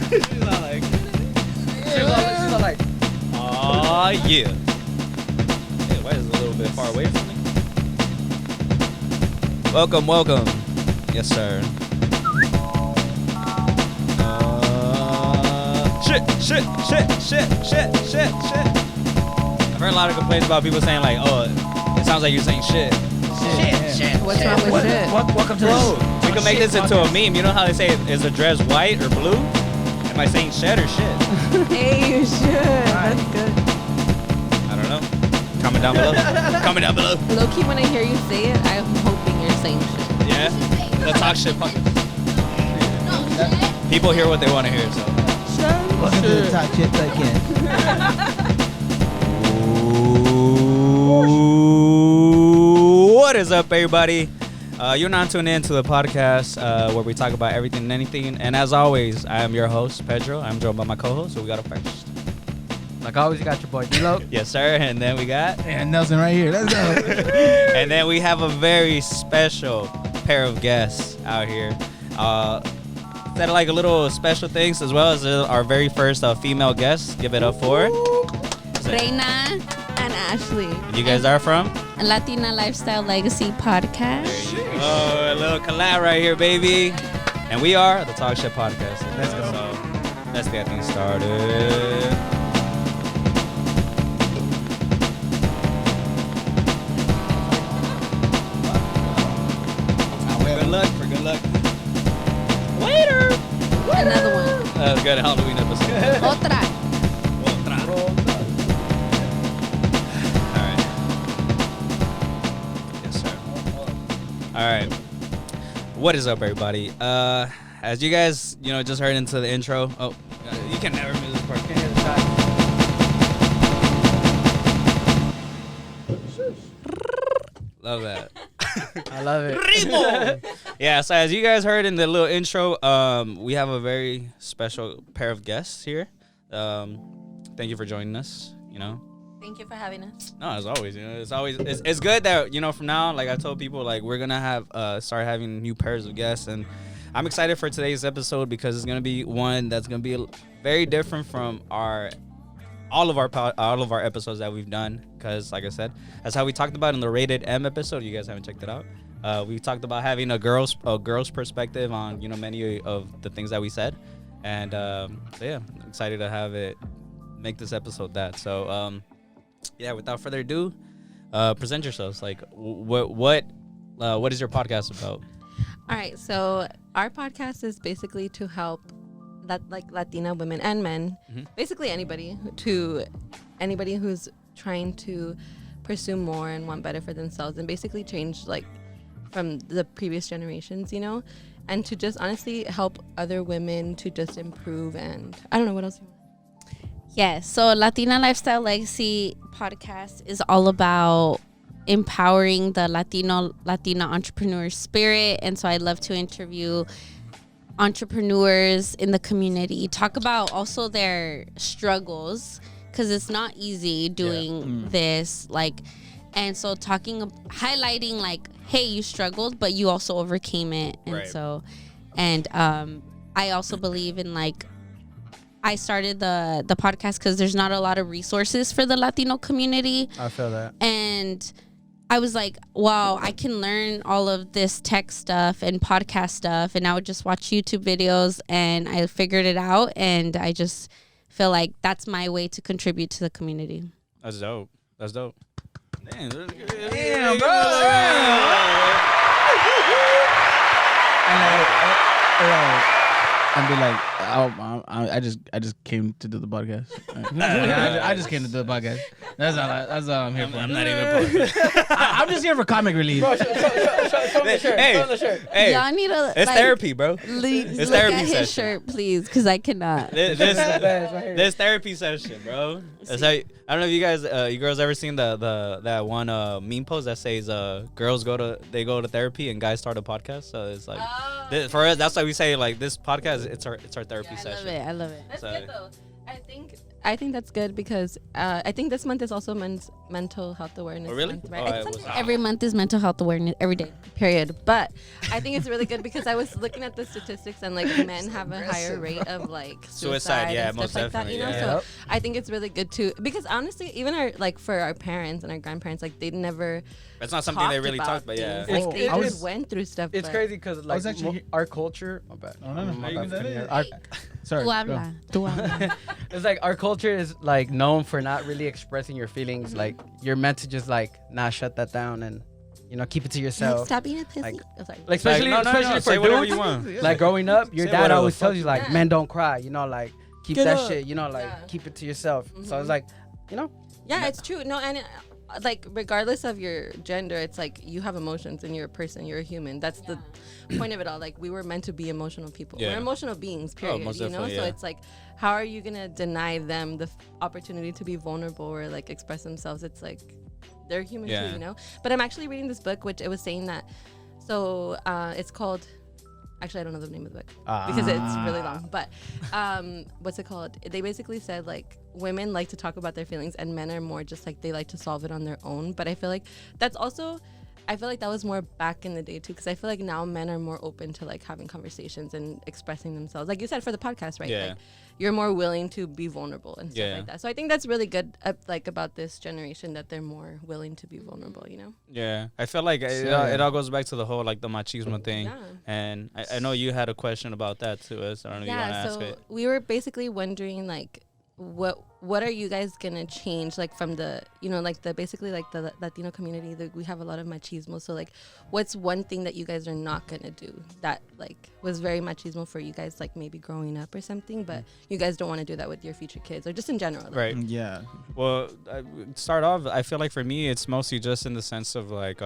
She's all like, aw, yeah. Hey, why is it a little bit far away from me? Welcome. Yes, sir. Shit. I've heard a lot of complaints about people saying like, oh, it sounds like you're saying shit. Shit. What's wrong with shit? Welcome to Bro, we can make this into a meme. You know how they say, is the dress white or blue? Am I saying shit or shit? Hey, you should. That's good. I don't know. Comment down below. Low-key, when I hear you say it, I'm hoping you're saying shit. Yeah? The talk shit part. People hear what they want to hear, so. Welcome to the Talk Shit Podcast. What is up, everybody? You're not tuned in to the podcast where we talk about everything and anything. And as always, I am your host, Pedro. I'm joined by my co-host, so we got a first. Like always, you got your boy D-Lo. Yes, sir. And then we got... And Nelson right here. Let's go. And then we have a very special pair of guests out here. That are like a little special things, as well as our very first female guest. Give it up for Reina and Ashley. You guys are from Latina Lifestyle Legacy Podcast. Oh, a little collab right here, baby. And we are the Talk Shit Podcast. Let's go. So let's get things started. For good luck. Waiter! Another one. That was a good Halloween episode. Otra. Alright. Yes, sir. Alright. What is up, everybody? As you guys, just heard into the intro. Oh, you can never move this part. Can you hear the shot? Love that. I love it. Yeah, so as you guys heard in the little intro, we have a very special pair of guests here. Thank you for joining us, Thank you for having us. No, as always, it's good that, from now on, like I told people, like we're going to start having new pairs of guests, and I'm excited for today's episode because it's going to be one that's going to be very different from all of our episodes that we've done, because like I said, that's how we talked about in the Rated M episode. You guys haven't checked it out. We talked about having a girl's perspective on many of the things that we said, and so yeah, I'm excited to have it make this episode that. So yeah, without further ado, present yourselves. Like what is your podcast about? All right, so our podcast is basically to help Latina women and men, basically anybody who's trying to pursue more and want better for themselves, and basically change from the previous generations, and to just honestly help other women to just improve. And I don't know what else you want. Yes, so Latina Lifestyle Legacy Podcast is all about empowering the Latina entrepreneur spirit, and so I love to interview entrepreneurs in the community, talk about also their struggles, because it's not easy doing this, and so highlighting hey, you struggled but you also overcame it. And right. So I also believe in I started the podcast because there's not a lot of resources for the Latino community. I feel that. And I was like, wow, I can learn all of this tech stuff and podcast stuff. And I would just watch YouTube videos, and I figured it out. And I just feel like that's my way to contribute to the community. That's dope. Damn, bro. And be like, I just came to do the podcast. I just came to do the podcast. That's all I'm here for. I'm not even. I'm just here for comic relief. Show me the shirt. Hey, Y'all need to. it's therapy, bro. It's therapy at his session. shirt, please, because I cannot. This therapy session, bro. That's how, I don't know if you guys, you girls ever seen that one meme post that says girls go to therapy and guys start a podcast. So it's for us, that's why we say this podcast. It's our therapy session. I love it. That's So, good though. I think that's good because I think this month is also men's mental health awareness Oh, really? month, right? Oh, It's I was- something Every month is mental health awareness every day. period. But I think it's really good because I was looking at the statistics and like men have a higher rate of like suicide yeah, and most stuff like that, definitely, you know. yeah. So I think it's really good too because honestly, even our like for our parents and our grandparents, like they never That's not something they really talk about. Yeah. things. Like they I just was- went through stuff. It's but- crazy because like actually- our culture. My bad. Oh, no, My no, bad for cutting you. Our- Sorry. Tu go. habla. Tu habla. It's like our culture is like known for not really expressing your feelings. Like you're meant to just like not shut that down and keep it to yourself. Stop being a pussy. Like- Oh, sorry. Like especially no, especially say for whatever dudes. you want. Like growing up, your Say dad whatever always the tells fuck you like Yeah. men don't cry. Like keep Get that up. shit. Like Yeah. keep it to yourself. So Mhm. it's like Yeah, it's true. No, and like regardless of your gender, it's like you have emotions and you're a person, you're a human. That's the point of it all. Like we were meant to be emotional people. Yeah. We're emotional beings, period. most You know, definitely, so yeah. it's like, how are you gonna deny them the opportunity to be vulnerable or like express themselves? It's like they're human Yeah. too, you know. But I'm actually reading this book, which it was saying that. So it's called. Actually, I don't know the name of the book because it's really long. But what's it called? They basically said like women like to talk about their feelings and men are more just like they like to solve it on their own. But I feel like that's also, I feel like that was more back in the day too, because I feel like now men are more open to like having conversations and expressing themselves. Like you said for the podcast, right? Yeah. Like, you're more willing to be vulnerable and stuff Yeah. like that. So I think that's really good, like about this generation that they're more willing to be vulnerable. You know? Yeah, I feel like it all goes back to the whole like the machismo thing, Yeah. and I know you had a question about that too. So I don't know if you want to ask so it. we were basically wondering like what are you guys gonna change like from the like the basically like the Latino community that we have a lot of machismo, so like what's one thing that you guys are not gonna do that like was very machismo for you guys, like maybe growing up or something, but you guys don't want to do that with your future kids or just in general, like, Right. Yeah. Well, start off. I feel like for me, it's mostly just in the sense of like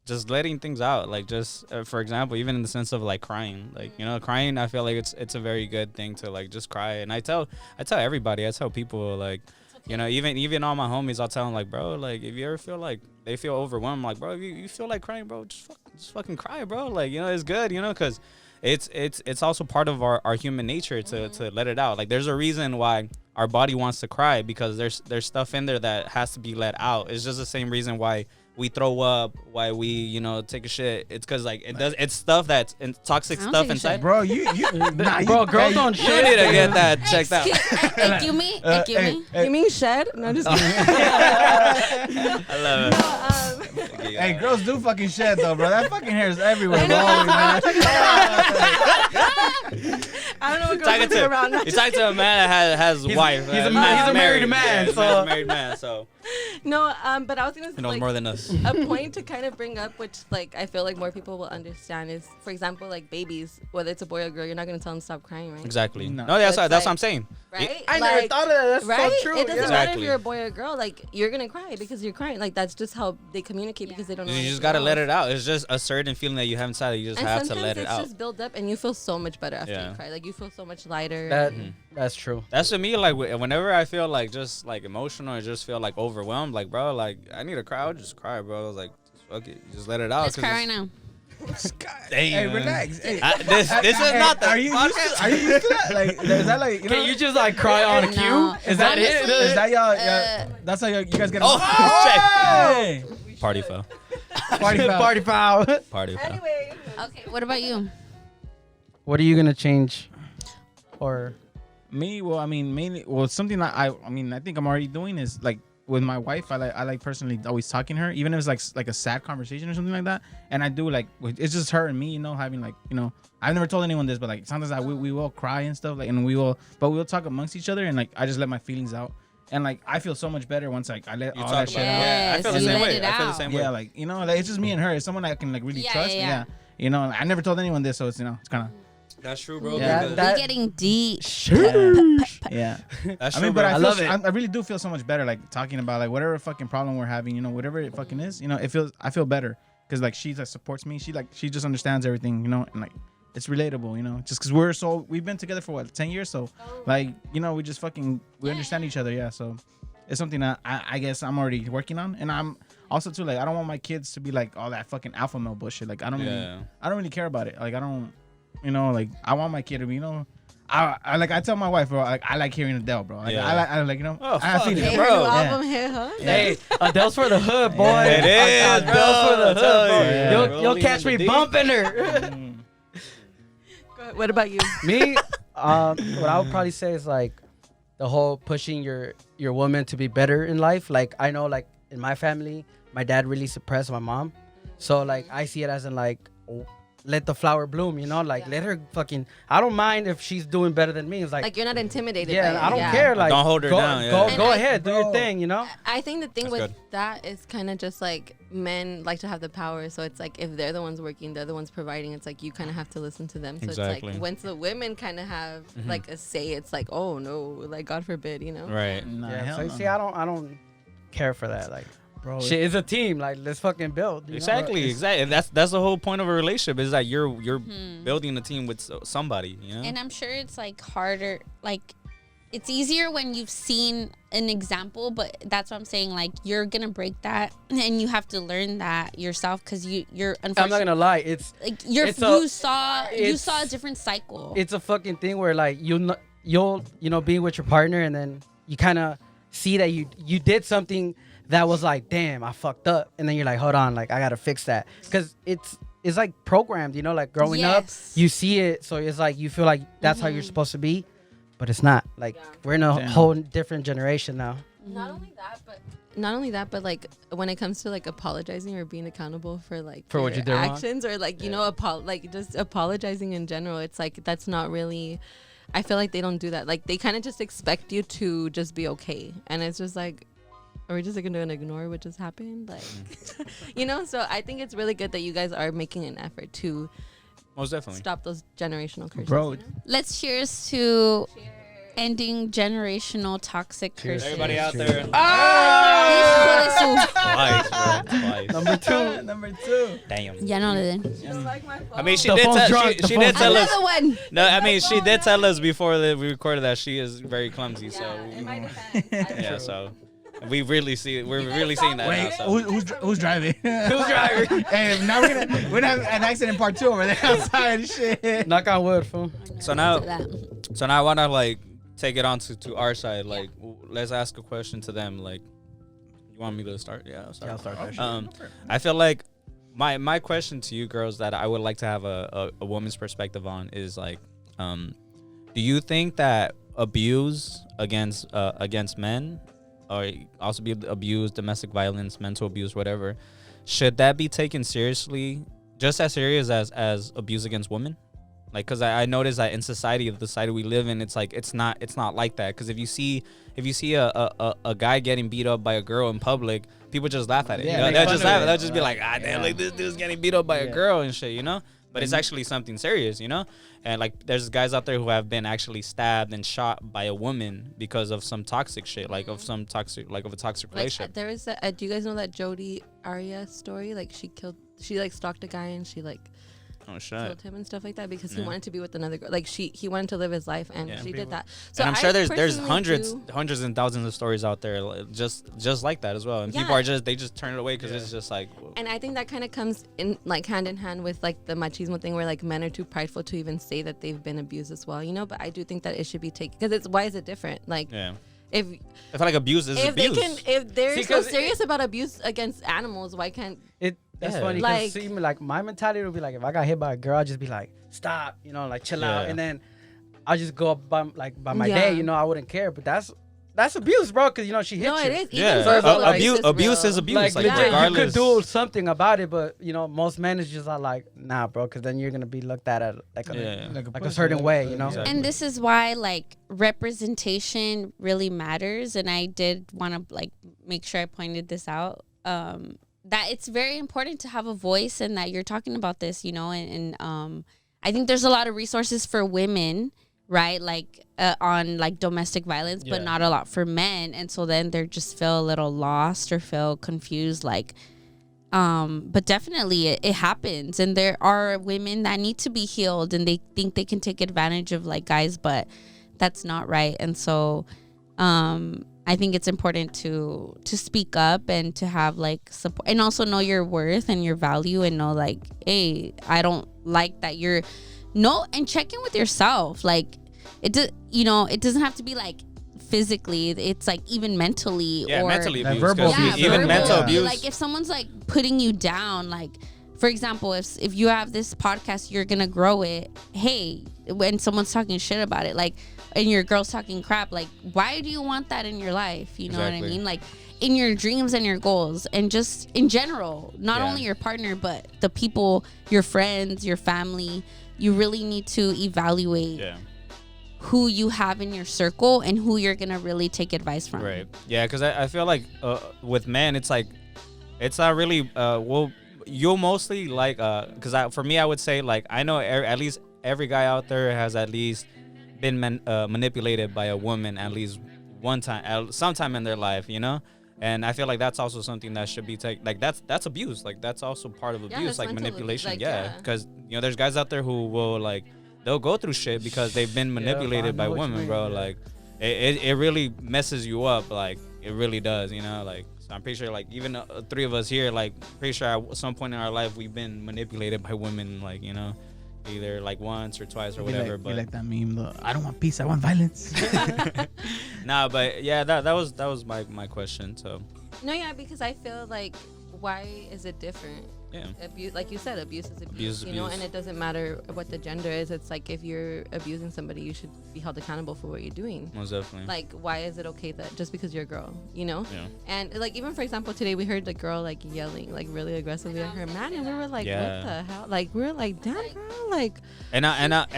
just letting things out. Like just for example, even in the sense of like crying. Like crying. I feel like it's a very good thing to like just cry. And I tell everybody. I tell people like. Even all my homies, I'll tell them like, bro, like if you ever feel like they feel overwhelmed, like, bro, if you feel like crying, bro, just fucking cry, bro. Like, it's good, because it's also part of our human nature to let it out. Like, there's a reason why our body wants to cry, because there's stuff in there that has to be let out. It's just the same reason why we throw up, why we take a shit. It's because like it's stuff that's toxic I don't stuff take a inside. shit. Bro, you nah, bro, girls don't You shit. need to get that checked out. Excuse me. Excuse me. you mean shed? No, just kidding. I love it. Hey, girls do fucking shit though, bro. That fucking hair is everywhere, bro. I don't know what Talking girls do around. to, you're talking to a man that has wife. he's a married man, Yeah, so- he's a married man, so No, but I was gonna he knows like, more than us. a point to kind of bring up, which like I feel like more people will understand, is for example like babies, whether it's a boy or girl, you're not gonna tell them to stop crying, right? Exactly. No. No, that's So it's what like- I'm saying. Right? I never Like, thought of that. That's right? so true. It doesn't yeah. matter if Exactly. you're a boy or a girl. Like you're gonna cry because you're crying. Like that's just how they communicate because they don't know. You just anything gotta let else. it out. It's just a certain feeling that you have inside. You just And have to sometimes let it it's out. just build up, and you feel so much better after Yeah. you cry. Like you feel so much lighter. That's true. That's to me, like whenever I feel like just like emotional or just feel like overwhelmed, like bro, like I need to cry, I'll just cry, bro. I was like, fuck it, just let it out. Let's 'cause cry right it's- now. Hey, Damn. relax. Hey. This is not the Are you used to, are you used to that? Like, is that like Can you just like cry on cue? No. Is that Honestly, it? Is that y'all? That's how you guys get. Oh, Hey! Party foul. Party foul. Party foul. Party foul. Anyway, Okay. What about you? What are you gonna change? Or Me, well, I mean, mainly, well, something that I think I'm already doing is like with my wife. I like personally always talking to her, even if it's like a sad conversation or something like that. And I do like it's just her and me, having like I've never told anyone this, but like sometimes we will cry and stuff, like, and we'll talk amongst each other, and like I just let my feelings out, and like I feel so much better once like I let You all talk that shit about it. out. Yeah, I Yes, feel the you same let way. it I feel the out. same way. Yeah, like like it's just me and her. It's someone I can like really Yeah, trust. yeah, Yeah. I never told anyone this, so it's it's kind of That's true, bro. Yeah. because- That- We're getting deep. yeah. That's I true, mean, bro. but I I love feel, it. I really do feel so much better, like talking about like whatever fucking problem we're having, whatever it fucking is, I feel better because like she like supports me. She just understands everything, and like it's relatable, just because we've been together for what 10 years, so like we just we understand each other, yeah. So it's something that I guess I'm already working on, and I'm also too like I don't want my kids to be like all that fucking alpha male bullshit. Like I don't really care about it. Like I don't, like I want my kid to be, I tell my wife, bro, I like hearing Adele, bro. Like, Yeah. I like, you know, Oh, I fuck feel yeah, it, Hey, bro. her new Yeah. album hit, huh? Hey, Adele's for the hood, boy. It is, Adele's for the bro. hood, bro. Yeah. You'll Rolling catch in me the deep. bumping her. Mm. Go ahead. What about you? Me, what I would probably say is like the whole pushing your woman to be better in life. Like I know, like in my family, my dad really suppressed my mom, so like I see it as in like let the flower bloom, you know, like let her fucking. I don't mind if she's doing better than me. It's like Like you're not intimidated. yeah, by it. I don't care. Like Don't hold her go, down, yeah. Go, And go I- ahead, do your bro. thing, you know. I think the thing That's with good. that is kind of just like men like to have the power. So it's like if they're the ones working, they're the ones providing. It's like you kind of have to listen to them. So it's Exactly. like once the women kind of have like a say, it's like, oh no, like God forbid, you know. Right. Nah, Yeah, hell so you no. see, I don't care for that. Like bro. shit is a team. Like let's fucking build. You know? Exactly. Exactly. And that's the whole point of a relationship is that you're building a team with somebody. You know. And I'm sure it's like harder, like it's easier when you've seen an example, but that's what I'm saying. Like you're gonna break that, and you have to learn that yourself because you're I'm unfortunately not gonna lie. It's like it's you saw it's- a different cycle. it's a fucking thing where like you'll be with your partner and then you kind of see that you did something that was like, damn, I fucked up, and then you're like, hold on, like I gotta fix that because it's like programmed, you know, like growing up Yes. you see it, so it's like you feel like that's how you're supposed to be, but it's not. Like we're in a Damn. whole different generation now. Not only that, but like when it comes to like apologizing or being accountable for like For what your you did wrong? actions or like you know like just apologizing in general, it's like that's not really. I feel like they don't do that. Like they kind of just expect you to just be okay, and it's just like, are we just gonna ignore what just happened? Like, you know. So I think it's really good that you guys are making an effort to Most definitely. stop those generational curses. Bro. you know? Let's cheers to ending generational toxic Cheers. curses. Everybody out there. Ah! Twice, bro. Twice. Number two. Number 2. Damn. Ya no le den. I mean, she The did phone's tell drunk. The she phone's did tell us. Another one. No, I mean she did tell us before that we recorded that she is very clumsy. So yeah, so we really see we're really seeing that now. Wait, So. who's driving? Who's driving? Hey, now we're gonna have an accident part 2 over there outside. Shit. Knock on wood, fool. So now I want to like take it on to our side. Like let's ask a question to them. Like you want me to start? Yeah, I'll start. Yeah, I'll start that shit. I feel like my question to you girls that I would like to have a woman's perspective on is like, do you think that abuse against men, or also be abuse, domestic violence, mental abuse, whatever, should that be taken seriously, just as serious as abuse against women? Like, cause I noticed that in society, the society we live in, it's like it's not like that. Cause if you see a guy getting beat up by a girl in public, people just laugh at it. Yeah, you know? make They'll fun just of laugh. it. They'll just be like, damn, Yeah. like this dude's getting beat up by a Yeah. girl and shit, you know. But it's actually something serious, you know. And like, there's guys out there who have been actually stabbed and shot by a woman because of some toxic shit, like of a toxic Like relationship. there is a, do you guys know that Jodi Arias story? Like she like stalked a guy and she like Oh shit. killed him and stuff like that because he Yeah. wanted to be with another girl. Like he wanted to live his life and Yeah. she did that. So and I'm sure there's personally hundreds and thousands of stories out there like, just like that as well. And people Yeah. are just turn it away because it's just like. And I think that kind of comes in like hand in hand with like the machismo thing where like men are too prideful to even say that they've been abused as well, you know. But I do think that it should be taken because it's why is it different? Like Yeah. if I feel like abuse is abuse. if they're See, so 'cause serious about abuse against animals, why can't That's Yeah. funny. Like- Like, see, like my mentality would be like, if I got hit by a girl, I'd just be like, stop, you know, like chill out, Yeah. and then I'll just go up by my Yeah. day, you know, I wouldn't care. But that's abuse, bro, because you know she hit no, you. it is. Yeah, Even verbal abuse is real. abuse. Like, Like, legit, you regardless. could do something about it, but you know, most managers are like, nah, bro, because then you're gonna be looked at like a, Yeah. like a pussy, certain way, you know. Exactly. And this is why like representation really matters. And I did want to like make sure I pointed this out. That it's very important to have a voice and that you're talking about this, you know, and I think there's a lot of resources for women, right? Like on like domestic violence, but Yeah. not a lot for men. And so then they just feel a little lost or feel confused, like, but definitely it happens. And there are women that need to be healed and they think they can take advantage of like guys, but that's not right. And so, I think it's important to speak up and to have like support and also know your worth and your value and know like, hey, I don't like that you're and check in with yourself. Like it doesn't have to be like physically. It's like even mentally, Yeah, or mentally Like abuse. verbal 'cause abuse. even verbal mental abuse. abuse. Like if someone's like putting you down, like for example, if you have this podcast, you're gonna grow it. Hey, when someone's talking shit about it, like, and your girl's talking crap, like, why do you want that in your life? You know what I Exactly. mean? Like, in your dreams and your goals, and just in general, not Yeah. only your partner, but the people, your friends, your family. You really need to evaluate Yeah. who you have in your circle and who you're gonna really take advice from. Right. Yeah, because I feel like with men, it's like, it's not really, well, you'll mostly like, because for me, I would say, like, I know at least every guy out there has at least been manipulated by a woman at least one time, sometime in their life, you know? And I feel like that's also something that should be like that's abuse. Like that's also part of abuse, that's like mental manipulation. abuse, Yeah, because there's guys out there who will like they'll go through shit because they've been manipulated by women, bro. Yeah. Like it really messes you up. Like it really does, you know. Like so I'm pretty sure like even three of us here, like pretty sure at some point in our life we've been manipulated by women, like either like once or twice or whatever. Be like that meme. I don't want peace. I want violence. Nah, but yeah, that was my question. So No, yeah, because I feel like, why is it different? yeah, Abuse, like you said, abuse is abuse, Abuse is you know, abuse. and it doesn't matter what the gender is. It's like if you're abusing somebody, you should be held accountable for what you're doing. most definitely. Like, why is it okay that just because you're a girl, you know? Yeah. And like, even for example, today we heard the girl like yelling like really aggressively at her man, and we were like, Yeah. what the hell? Like, we were like, damn, girl, like, And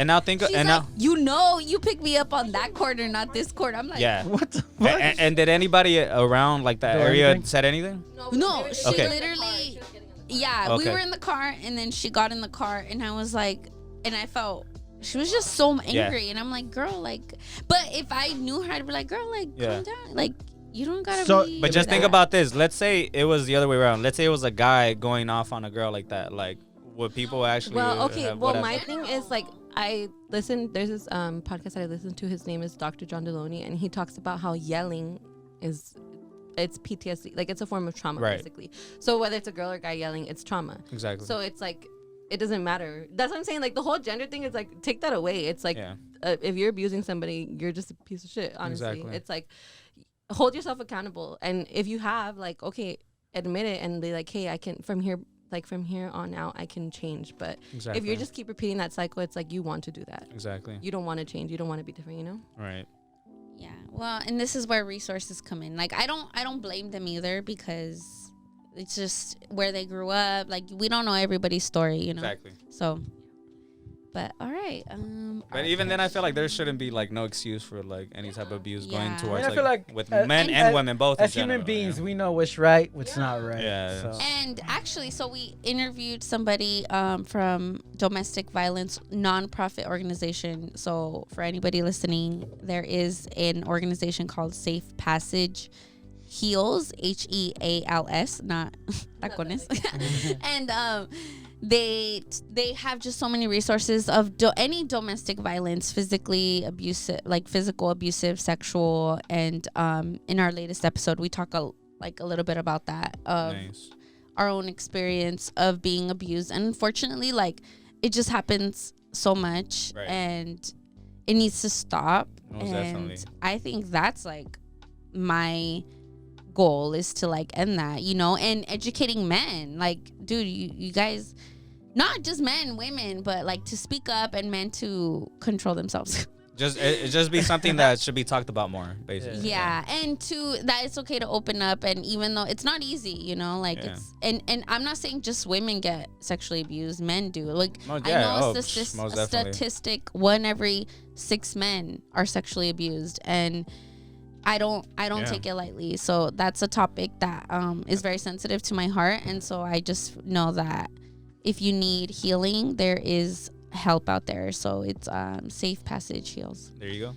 now think She's and like, now you pick me up on that corner, not this corner. I'm like, yeah. What the fuck? And did anybody around like that Do area anything? said anything? No, she Okay. literally, yeah, we Okay. were in the car, and then she got in the car, and I was like, and I felt, she was just so angry, and I'm like, girl, like, but if I knew her, I'd be like, girl, like, Yeah. calm down, like, you don't gotta So- be. But just think that. about this. Let's say it was the other way around. Let's say it was a guy going off on a girl like that. Like, would people actually? well, okay, have well, whatever? my thing is like, I listen. There's this podcast that I listen to. His name is Dr. John Deloney, and he talks about how yelling it's PTSD, like it's a form of trauma, Right. basically. So whether it's a girl or guy yelling, it's trauma. Exactly. So it's like, it doesn't matter. That's what I'm saying. Like the whole gender thing is like, take that away. It's like, yeah, if you're abusing somebody, you're just a piece of shit. Honestly, Exactly. it's like, hold yourself accountable. And if you have, like, okay, admit it, and they like, hey, I can from here on out, I can change. But exactly. if you just keep repeating that cycle, it's like you want to do that. exactly You don't want to change. You don't want to be different. You know. right. Yeah, well, and this is where resources come in. Like, I don't blame them either, because it's just where they grew up. Like, we don't know everybody's story, you know. Exactly. So, but all right. But even then, I feel like there shouldn't be like no excuse for like any type of abuse going Yeah. towards I feel like with as- men and and as- women both. As in human general, beings, yeah. we know what's right, what's not right. Yeah. So. And actually, so we interviewed somebody from Domestic Violence Nonprofit Organization. So for anybody listening, there is an organization called Safe Passage Heals, HEALS, not tacones. And they have just so many resources of any domestic violence, physically abusive, like physical, abusive, sexual. And in our latest episode, we talk a little bit about that, of Nice. our own experience of being abused. And unfortunately, like, it just happens so much, Right. and it needs to stop. Most And definitely. I think that's like my goal, is to like end that, you know, and educating men. Like, dude, you guys, not just men, women, but like to speak up, and men to control themselves. It just be something that should be talked about more, basically. Yeah, and that it's okay to open up, and even though it's not easy, you know, like Yeah. it's and I'm not saying just women get sexually abused, men do. Like, Most- I yeah, know oh, it's most a definitely. statistic, 1 every 6 men are sexually abused, and I don't Yeah. take it lightly. So that's a topic that is very sensitive to my heart, and so I just know that if you need healing, there is help out there. So it's Safe Passage Heals. There you go.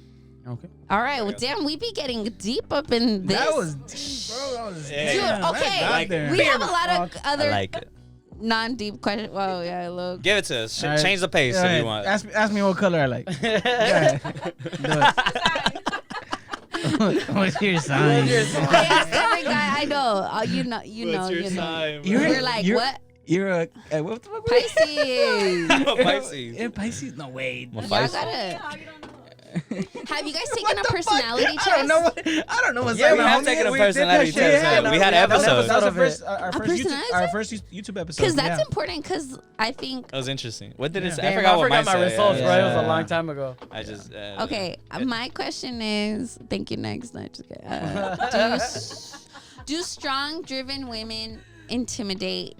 Okay. All right, well, damn, we be getting deep up in this. That was deep, bro. That was Yeah. Dude, damn, that okay, got there. we have a lot of I other like it. non-deep questions. Whoa, yeah, look. Give it to us. All right. Change the pace Go if ahead. you want. Ask me what color I like. Go ahead. Do it. What's your sign? I asked every guy I know. You know. You're like, what? You're a what the fuck? Pisces. Pisces. Yeah, Pisces. No way. I'm a Y'all Pisces. gotta. Have you guys taken a personality test? I don't know what's Yeah, we going have on. taken a we did that personality shit. test. Yeah, We had an episodes. That was of it. our first YouTube episode. Because that's yeah. important. Because I think. That was interesting. What did it say? Damn, I forgot what mine my said. results, Yeah. bro. It was a Yeah. long time ago. I just Okay, my question is. Thank you. Next, no, just kidding. Do strong, driven women intimidate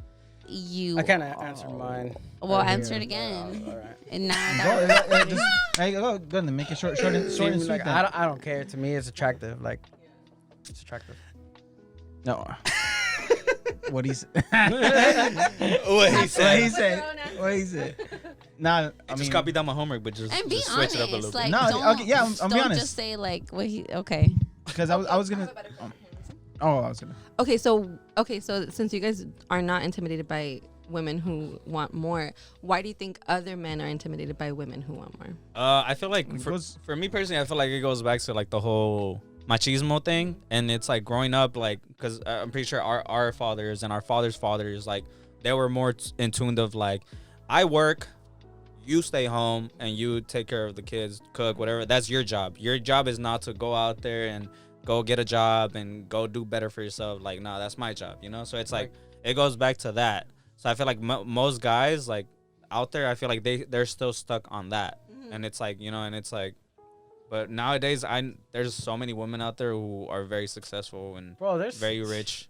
you? I kind of answered mine. Well, right answer here. it again. All right. And now Go, that go ahead and make it short and See, sweet. like, then. I don't care. To me, it's attractive. Like, it's attractive. No. What he said? What he said. What he said? Nah, I Just mean, copied down my homework, but just, and be just switch honest, it up a little like bit. No, don't, okay, yeah, I'm be don't honest. just say like what he. Okay, because I was gonna. I was gonna. Okay, so since you guys are not intimidated by women who want more, why do you think other men are intimidated by women who want more? I feel like It for, goes- for me personally, I feel like it goes back to like the whole machismo thing, and it's like growing up, like because I'm pretty sure our fathers and our fathers' fathers, like they were more in tune of like, I work, you stay home, and you take care of the kids, cook, whatever. That's your job. Your job is not to go out there and go get a job and go do better for yourself. Like, no, that's my job, you know? So it's like, it goes back to that. So I feel like most guys, like, out there, I feel like they're still stuck on that. And it's like, you know, and it's like, but nowadays, there's so many women out there who are very successful and Bro, there's very rich.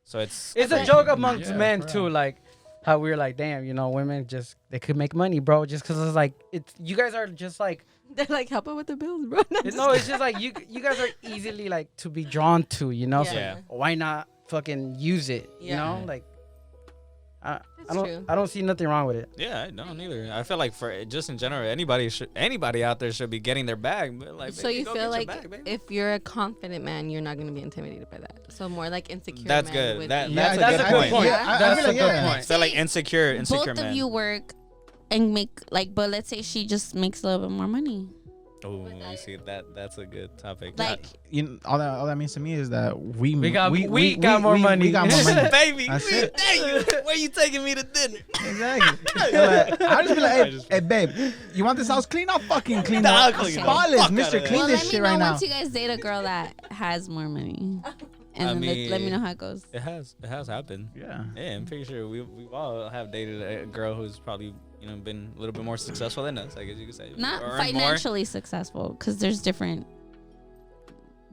So it's a joke amongst Yeah, men bro. too, like how we're like, damn, you know, women just they could make money, bro, just because it's like it's you guys are just like They're like, help out with the bills, bro. it's just like you guys are easily like to be drawn to, you know. Yeah. So Yeah. why not fucking use it, you Yeah. know? Like I That's true. don't see nothing wrong with it. Yeah, I don't either. I feel like for just in general, anybody out there should be getting their bag. But like, So baby, you go feel get your like bag, baby. if you're a confident man, you're not going to be intimidated by that. So more like insecure. That's men good. with- That- Yeah, that's a good point. Yeah, I That's feel a like, good yeah. point. So like insecure both man. of you work and make like, but let's say she just makes a little bit more money. Oh, you see that's a good topic. Like, You know, all that means to me is that we got more money. We got more money. baby, That's it. where you taking me to dinner? Exactly. Like, I just be like, hey, babe, you want this house clean? I'll fucking clean Nah, I'll it. clean it. Spotless, Fuck Mister. outta there. Clean well, this let me shit know right now. once you guys date a girl that has more money, and I then let me mean- know how it goes. It has happened. Yeah. Yeah, I'm pretty sure we've all have dated a girl who's probably been a little bit more successful than us. I guess you could say. Not Or earned more. financially successful, because there's different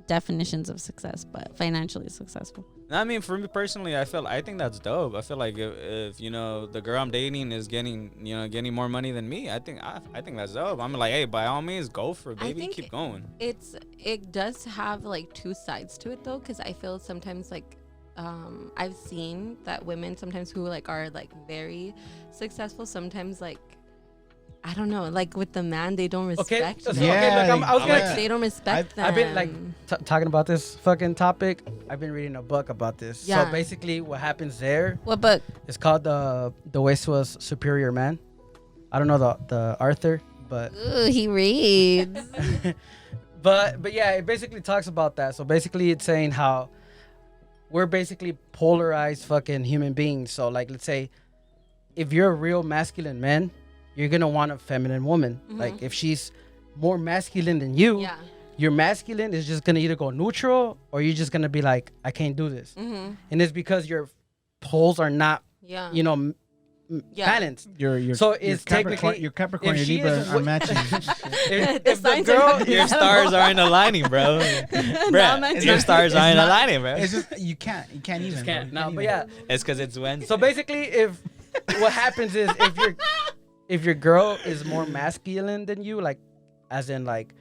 definitions of success, but financially successful. I mean, for me personally, I think that's dope. I feel like if the girl I'm dating is getting more money than me, I think that's dope. I'm like, hey, by all means, go for it, I baby. think Keep going. It does have like two sides to it though, because I feel sometimes like I've seen that women sometimes who like are like very successful, sometimes like I don't know, like with the man they don't respect them. Yeah, look, I was gonna Like, they don't respect them. I've been like talking about this fucking topic. I've been reading a book about this. Yeah. So basically, what happens there What book? is called the Way to a Superior Man. I don't know the author, but Ooh, he reads. but yeah, it basically talks about that. So basically, it's saying how we're basically polarized fucking human beings. So like, let's say if you're a real masculine man, you're gonna want a feminine woman. Like if she's more masculine than you, Yeah. your masculine is just gonna either go neutral or you're just gonna be like, I can't do this. And it's because your poles are not, Yeah. Yeah. balanced. Your So it's technically your Capricorn, if your she Libra is are wa- matching. if the signs are girl, not- Your stars aren't aligning, bro. Bruh, your stars aren't not- aligning, bro. It's just you can't even. can't. bro. No, You but can't yeah. It's because it's Wednesday. So basically, if what happens is if your girl is more masculine than you, like as in like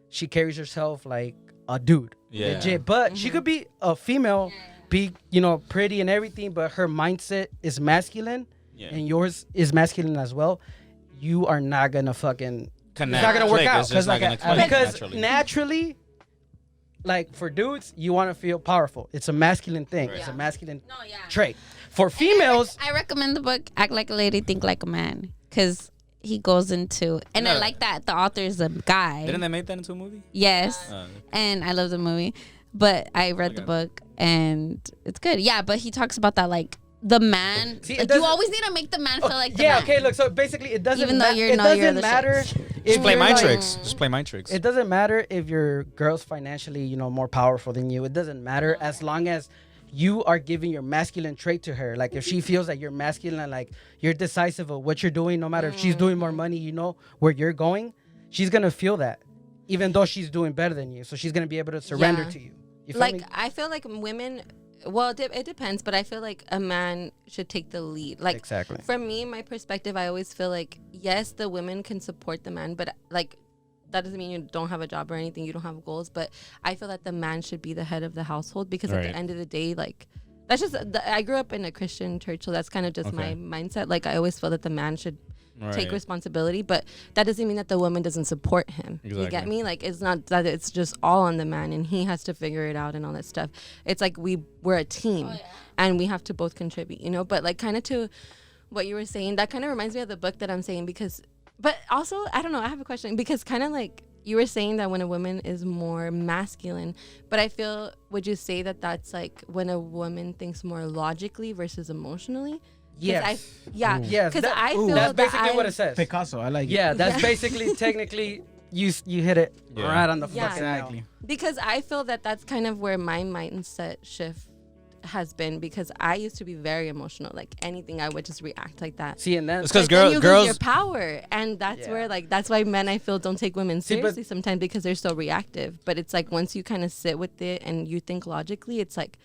she carries herself like a dude, Yeah. legit, but she could be a female, be pretty and everything, but her mindset is masculine, Yeah. and yours is masculine as well. You are not gonna fucking. Connect. It's not gonna work Click. out It's just not gonna click because naturally. naturally, like for dudes, you want to feel powerful. It's a masculine thing. Right. It's a masculine No, yeah. trait. For females, I recommend the book Act Like a Lady, Think Like a Man, because he goes into, and I No. like that the author is a guy. Didn't they make that into a movie? Yes. And I love the movie, but I read the Okay. book and it's good. Yeah, but he talks about that, like the man. See, it Like, you doesn't- always need to make the man feel like the yeah, man. okay, look, so basically it doesn't Even though you're it not- you're doesn't the matter shit. if Just play you're my like- tricks. Just play my tricks. It doesn't matter if your girl's financially, you know, more powerful than you. It doesn't matter as long as you are giving your masculine trait to her. Like if she feels like you're masculine and like you're decisive of what you're doing, no matter if she's doing more money, you know where you're going, she's gonna feel that, even though she's doing better than you. So she's gonna be able to surrender Yeah. to you. You feel Like me? I feel like women. Well, it depends, but I feel like a man should take the lead. Like Exactly. from me, my perspective, I always feel like yes, the women can support the man, but like that doesn't mean you don't have a job or anything, you don't have goals. But I feel that the man should be the head of the household because at Right. the end of the day, like that's just I grew up in a Christian church, so that's kind of just Okay. my mindset. Like I always feel that the man should take Right. responsibility, but that doesn't mean that the woman doesn't support him. You get Exactly. me? Like it's not that it's just all on the man and he has to figure it out and all that stuff. It's like we're a team and we have to both contribute, you know? But like kind of to what you were saying, that kind of reminds me of the book that I'm saying because but also I don't know, I have a question because kind of like you were saying that when a woman is more masculine, but I feel would you say that that's like when a woman thinks more logically versus emotionally? Yes. Yeah. Yes. Because I feel that's that basically what it says. Picasso, I like it. Yeah, that's basically technically you hit it Yeah. right on the Yeah. fucking nail. Exactly. Because I feel that that's kind of where my mindset shift has been because I used to be very emotional. Like anything, I would just react like that. See, and then It's 'cause But then you lose girls- your power, and that's Yeah. where like that's why men I feel don't take women See, but- seriously sometimes because they're so reactive. But it's like once you kind of sit with it and you think logically, it's like,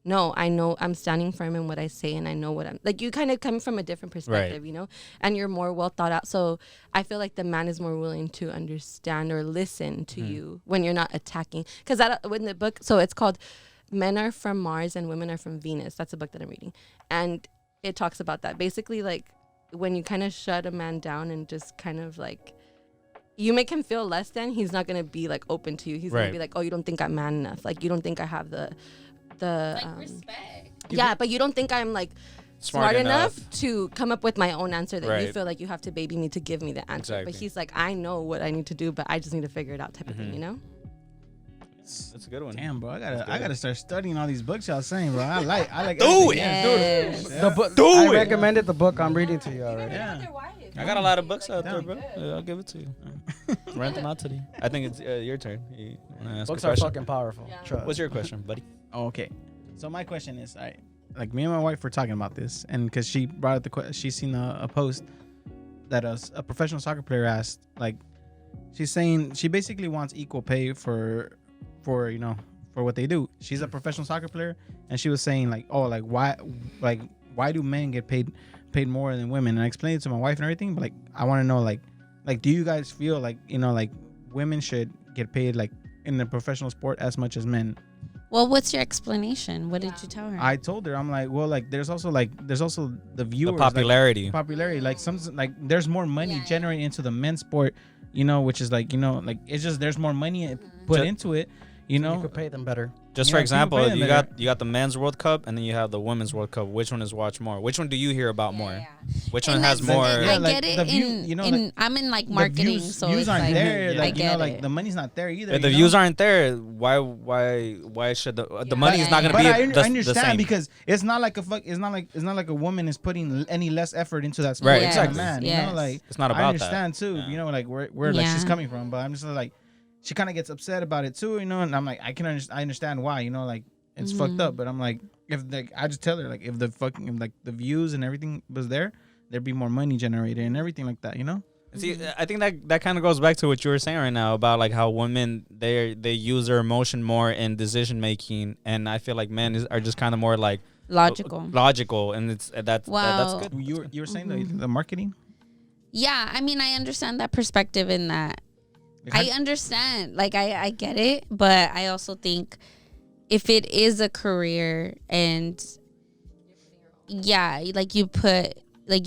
no, I know I'm standing firm in what I say, and I know what I'm like. You kind of come from a different perspective, you know, and you're more well thought out. So I feel like the man is more willing to understand or listen to you when you're not attacking. Because that in the book, so it's called Men Are From Mars and Women Are From Venus. That's a book that I'm reading, and it talks about that. Basically, like when you kind of shut a man down and just kind of like you make him feel less than, he's not gonna be like open to you. He's Right. gonna be like, oh, you don't think I'm man enough. Like you don't think I have the respect. yeah, but you don't think I'm like smart enough to come up with my own answer that you Right. feel like you have to baby me to give me the answer. But Exactly. he's like, I know what I need to do, but I just need to figure it out type of thing, you know? That's a good one. Damn, bro, I gotta start studying all these books y'all saying, bro. I like. Do everything. it. Yeah, Yes. dude. the book. Do I it. recommended the book I'm reading to you already. Yeah. I got a lot of books out there, Damn. bro. Yeah, I'll give it to you. Rent them out today. I think it's your turn. You wanna ask Books a are question? fucking powerful. Trust. What's your question, buddy? Oh, okay. So my question is, like me and my wife were talking about this, and because she brought up the question, she seen a post that a professional soccer player asked, like, she's saying she basically wants equal pay for you know for what they do. She's a professional soccer player, and she was saying like, oh, like why do men get paid more than women? And I explained it to my wife and everything, but like I want to know like do you guys feel like like women should get paid like in the professional sport as much as men? Well, what's your explanation? What did you tell her? I told her, I'm like, well, like there's also the viewers, The popularity. like, popularity, like some like there's more money generated into the men's sport, which is like like it's just there's more money put Ju- into it, You could pay them better. Just Yeah, for people example, pay them you better. got the men's World Cup and then you have the women's World Cup. Which one is watched more? Which one do you hear about more? Which one And has that's- more? and Yeah, I like, get it the view- in I'm in like marketing, the so views it's aren't like, there, I like get like it. the money's not there either. If the views aren't there, why should the money is not going to But be I the understand same? because it's not like it's not like a woman is putting any less effort into that sport Right, than a exactly. man, Yes. like It's not about I that. understand too, Yeah. like where like she's Yeah. coming from, but I'm just like she kind of gets upset about it too, and I'm like I understand why, like it's fucked up, but I'm like if like I just tell her like if the views and everything was there, there'd be more money generated and everything like that, See, I think that kind of goes back to what you were saying right now about like how women they use their emotion more in decision making, and I feel like men are just kind of more like logical. and that's Wow. good. You were saying the marketing. Yeah, I mean, I understand that perspective in that. I understand, like I get it, but I also think if it is a career and yeah, like you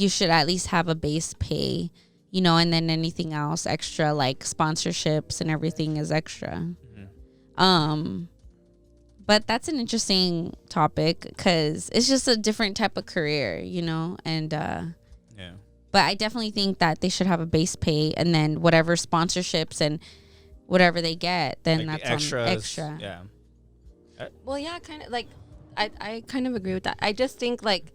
should at least have a base pay, and then anything else extra like sponsorships and everything is extra. But that's an interesting topic because it's just a different type of career, and Yeah. but I definitely think that they should have a base pay and then whatever sponsorships and whatever they get, then Like the that's on extra. Yeah. Well, yeah, kind of like I kind of agree with that. I just think like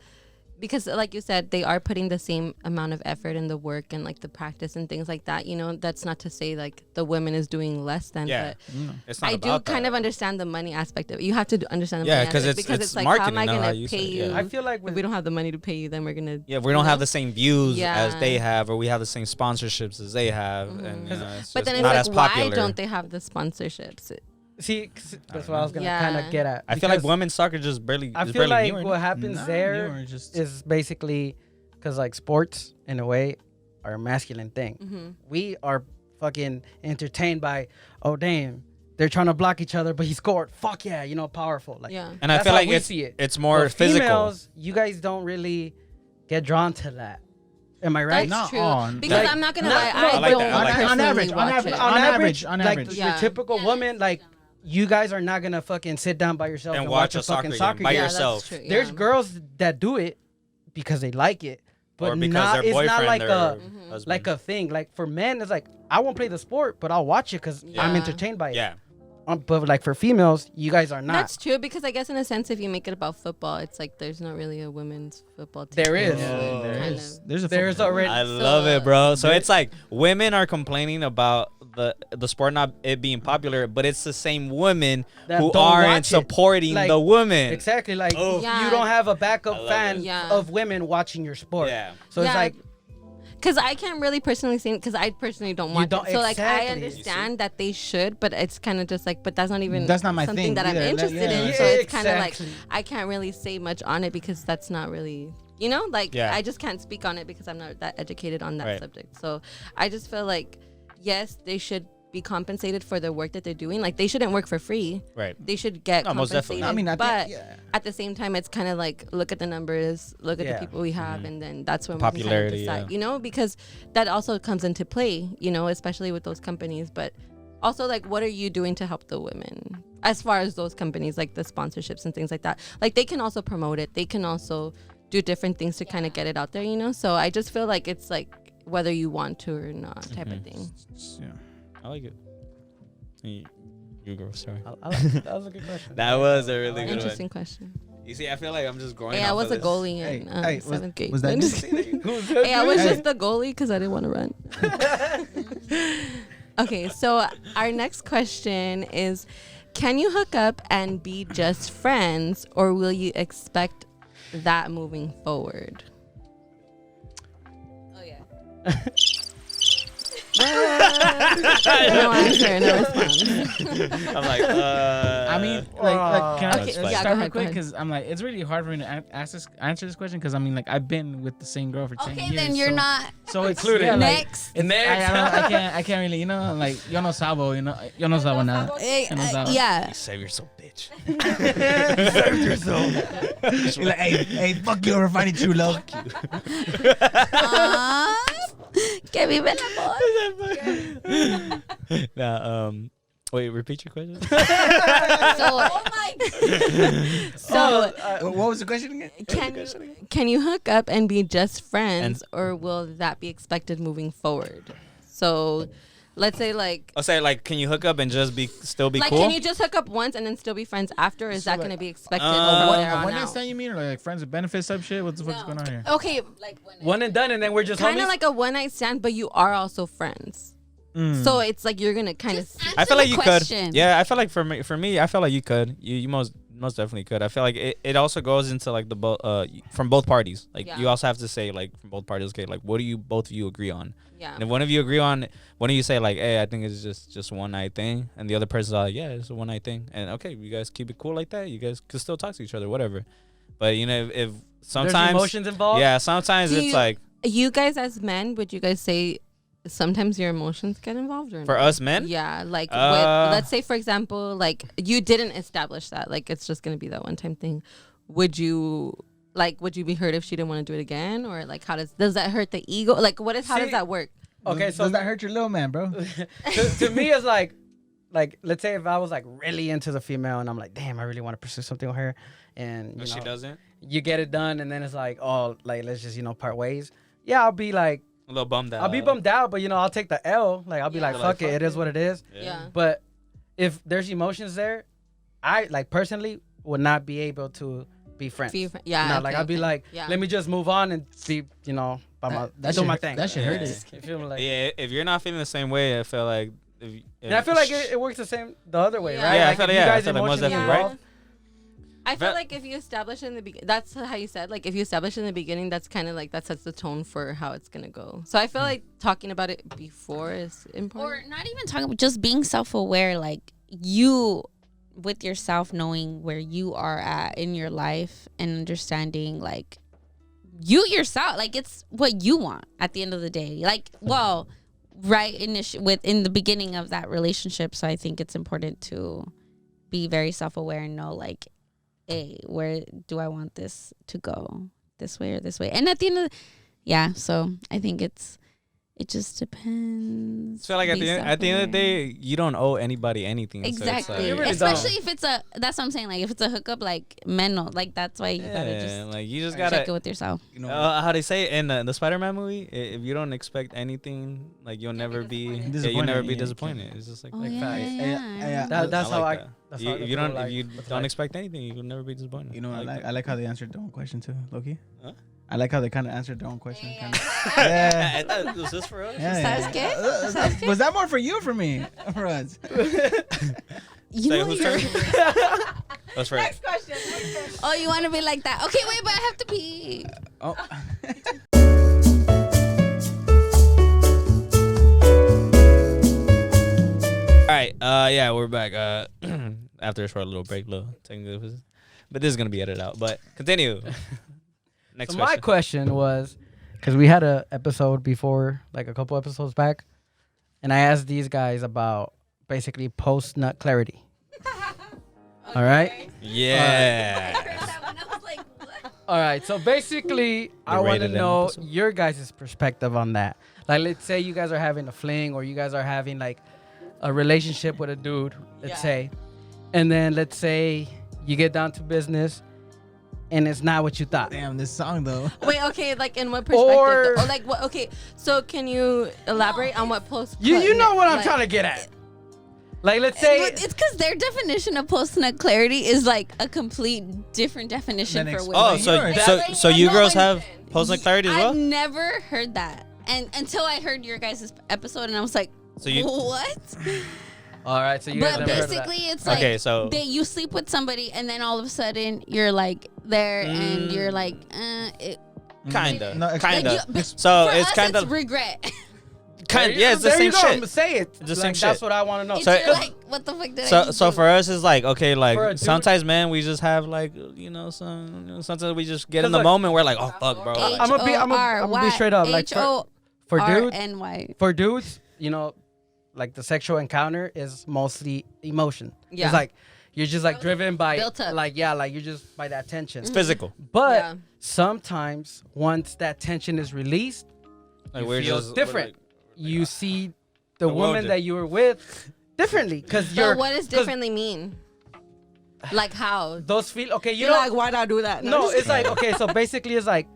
because like you said, they are putting the same amount of effort in the work and like the practice and things like that. You know, that's not to say like the woman is doing less than. Yeah, but it's not I do about kind that. of understand the money aspect of it. You have to understand the Yeah, money aspect because because it's like, how am marketing I now, how gonna you pay say it, you? yeah. I feel like If we don't have the money to pay you, then we're gonna. Yeah, we don't you have know? the same views as Yeah. they have, or we have the same sponsorships as they have, and it's But just then not it's as like, popular. why don't they have the sponsorships? See, that's what I was gonna Yeah. kind of get at. I feel like because women's soccer just barely. I is feel barely like newer. what happens Nah, there newer, just- is basically because like sports in a way are a masculine thing. Mm-hmm. We are fucking entertained by, oh damn, they're trying to block each other, but he scored. Fuck yeah, you know, powerful. Like, Yeah. and I that's feel how like we it's see it. it's more But physical. Females, you guys don't really get drawn to that. Am I right? That's Not true. all. Because Like, I'm not gonna not- lie, no, I like don't that. I like that. personally On average, watch it. on like average. your Yeah. typical woman, like you guys are not gonna fucking sit down by yourself And and watch watch a a fucking soccer soccer game by game. Yeah, yourself. that's true, There's yeah. girls that do it because they like it, but or because not, their it's boyfriend, not like their a husband. like a thing. Like for men, it's like I won't play the sport, but I'll watch it because I'm Yeah. entertained by it. yeah. But like for females, you guys are not. That's true because I guess in a sense, if you make it about football, it's like there's not really a women's football team. There is. Yeah, Oh. there's There's football. already. I love it, bro. So it's like women are complaining about the sport not it being popular, but it's the same women That who don't aren't watch it. supporting Like, the women. Exactly. Like Oh. Yeah. you don't have a backup I love fan it. Yeah. of women watching your sport. Yeah. So it's Yeah. like Because I can't really personally say because I personally don't You watch don't- it. So like I exactly. understand that they should, but it's kind of just like, but that's not even That's not my something thing that I'm either. Like, interested yeah. in. So Yeah, it's kind of like exactly. I can't really say much on it because that's not really, you know, like Yeah. I just can't speak on it because I'm not that educated on that Right. subject. So I just feel like yes, they should be compensated for the work that they're doing. Like they shouldn't work for free. Right. They should get No, most compensated. definitely. I mean, I but think, yeah. at the same time, it's kind of like look at the numbers, look at Yeah. the people we have, and then that's when Popularity, we can kind of decide, yeah. you know, because that also comes into play, you know, especially with those companies. But also, like, what are you doing to help the women as far as those companies, like the sponsorships and things like that? Like, they can also promote it. They can also do different things to kind of get it out there, you know. So I just feel like it's like whether you want to or not type of thing. Yeah. I like it. You go, sorry. that was a good question. That was a really good Interesting one. question. You see, I feel like I'm just growing. Hey, I off was of a this. goalie Hey, in hey, seventh grade. was that I'm just kidding. Hey, I was just the goalie because I didn't want to run. Okay, so our next question is, can you hook up and be just friends, or will you expect that moving forward? Oh yeah. No answer, no response. I'm like, I mean, like can I Okay, start yeah, go real ahead, quick? go ahead. Because I'm like, it's really hard for me to answer this question because I mean, like, I've been with the same girl for 10 years. Okay, then you're so, not So it's included. yeah, like, next. I can't really, you know, like, yo no sabo, you know, yo no sabo nada. Eh, Yo no sabo. yeah. save yourself, bitch. You're like, hey, fuck you over finding true love. Que vive el amor. Now, wait, repeat your question. So, Oh my. so What was the question again? can you hook up and be just friends, or will that be expected moving forward? So, let's say like. I'll say like, can you hook up and just still be Like, cool? can you just hook up once and then still be friends after? Or is So, that like, going to be expected Uh, from there on One out? night stand, you mean, or like friends with benefits type shit? What the fuck's going on here? Okay, One and done, and then we're just kind of homies? like a one night stand, but you are also friends. So it's like you're gonna kind of. I feel like you question. could. Yeah, I feel like for me, I feel like you could. You most definitely could. I feel like it also goes into like from both parties. Like Yeah. you also have to say like from both parties, okay, like what do you both of you agree on? Yeah. And if one of you agree on, one of you say like, hey, I think it's just one night thing, and the other person's like, yeah, it's a one night thing, and okay, you guys keep it cool like that. You guys could still talk to each other, whatever. But you know, if sometimes There's emotions involved. yeah, sometimes Do it's you- like You guys as men, would you guys say sometimes your emotions get involved or for not? us men. Yeah, like Uh, let's say for example, like you didn't establish that, like it's just gonna be that one time thing. Would you be hurt if she didn't want to do it again, or like does that hurt the ego? Like how See- does that work? Okay, so does that hurt your little man, bro? to me, it's like let's say if I was like really into the female and I'm like, damn, I really want to pursue something with her, and you But she know, doesn't. you get it done, and then it's like, oh, like let's just part ways. Yeah, I'll be like, A little bummed out. I'll be bummed out, but I'll take the L. Like I'll be like, You're fuck like, it, it is what it is. Yeah. But if there's emotions there, I like personally would not be able to be friends. Yeah. No, like I'd be like, Yeah. let me just move on and be, you know, by my That do shit- my thing. that shit hurt Yeah. it. You feel me? Like, Yeah, if you're not feeling the same way, I feel like. and I feel like it works the other way, Yeah. right? Yeah, I like feel if like- you I guys feel like most emotionally definitely, right? involved, I feel But- like if you establish in the beginning, that's how you said. Like if you establish in the beginning, that's kind of like that sets the tone for how it's gonna go. So I feel like talking about it before is important. Or not even talking about just being self-aware, like you with yourself, knowing where you are at in your life and understanding like you yourself, like it's what you want at the end of the day. Like, well, right in the beginning of that relationship. So I think it's important to be very self-aware and know like, hey, where do I want this to go? This way or this way? And at the end of so I think it just depends. I feel like at the end of the day, you don't owe anybody anything. Exactly. So it's You like, really Especially if it's that's what I'm saying. Like if it's a hookup, like men know, like that's why you gotta yeah, just like you just check it gotta. with yourself. You know, How they say it in the Spider-Man movie, if you don't expect anything, like you'll never be, you'll never be disappointed. It's just like, Oh, Like yeah, facts. Yeah. that's I how like I. that. That's You- how if the you don't, girl, if you like, don't expect anything, you'll never be disappointed. you know, I that. like how they answered their own question too, Loki. Huh? I like how they kind of answered their own question. Yeah. Kinda. Yeah. I thought, was this for us? Yeah, Sasuke? Was that more for you or for me? For us. You Say know whose you're- turn? That's right. Oh, you want to be like that? Okay, wait, but I have to pee. Oh. All right. Yeah, we're back. After a short little break, technically, but this is gonna be edited out. But continue. Next So question. my question was, because we had a episode before, like a couple episodes back, and I asked these guys about basically post nut clarity. All right. Yeah. All right. So basically, I want to rated M know episode. your guys' perspective on that. Like, let's say you guys are having a fling, or you guys are having like a relationship with a dude. Let's say, and then let's say you get down to business, and it's not what you thought. Damn, this song though. Wait, okay, like in what perspective? Or- though? Or like what? Okay, so can you elaborate on what post? You know what I'm like- trying to get at. Like, let's say It's because their definition of post-nut clarity is like a complete different definition Then for ex- women. Oh, Yours. so you No, girls but- have post-nut clarity as I've well? never heard that, and until I heard your guys' episode, and I was like, So you- what? all right. So you guys But never heard of basically, that. it's like Okay, so you sleep with somebody, and then all of a sudden you're like there, and you're like, kinda, No, like kinda. you, but So for it's us, kinda, it's regret. kind. Yeah, it's the There same you go. shit. Say it. It's the same Like, That's shit. what I want to know. It's So- you're like, what the fuck did I So just so do? for us, it's like okay, For a like dude- sometimes, man, we just have like sometimes we just get in 'Cause the look- moment. We're like, oh fuck, bro. I'm gonna be straight up. Like for dudes, H-O-R-N-Y. for dudes, you know, like the sexual encounter is mostly emotion. Yeah. It's like you're just like driven by Built up. like like you're just by that tension. It's physical. But Yeah. sometimes once that tension is released, Like you we're feel just different. You see the world woman di- that you were with differently because you're. But what does 'cause differently mean? Like how? Those feel okay. You You're know, like, why not do that? no, I'm just it's like okay. So basically, it's like,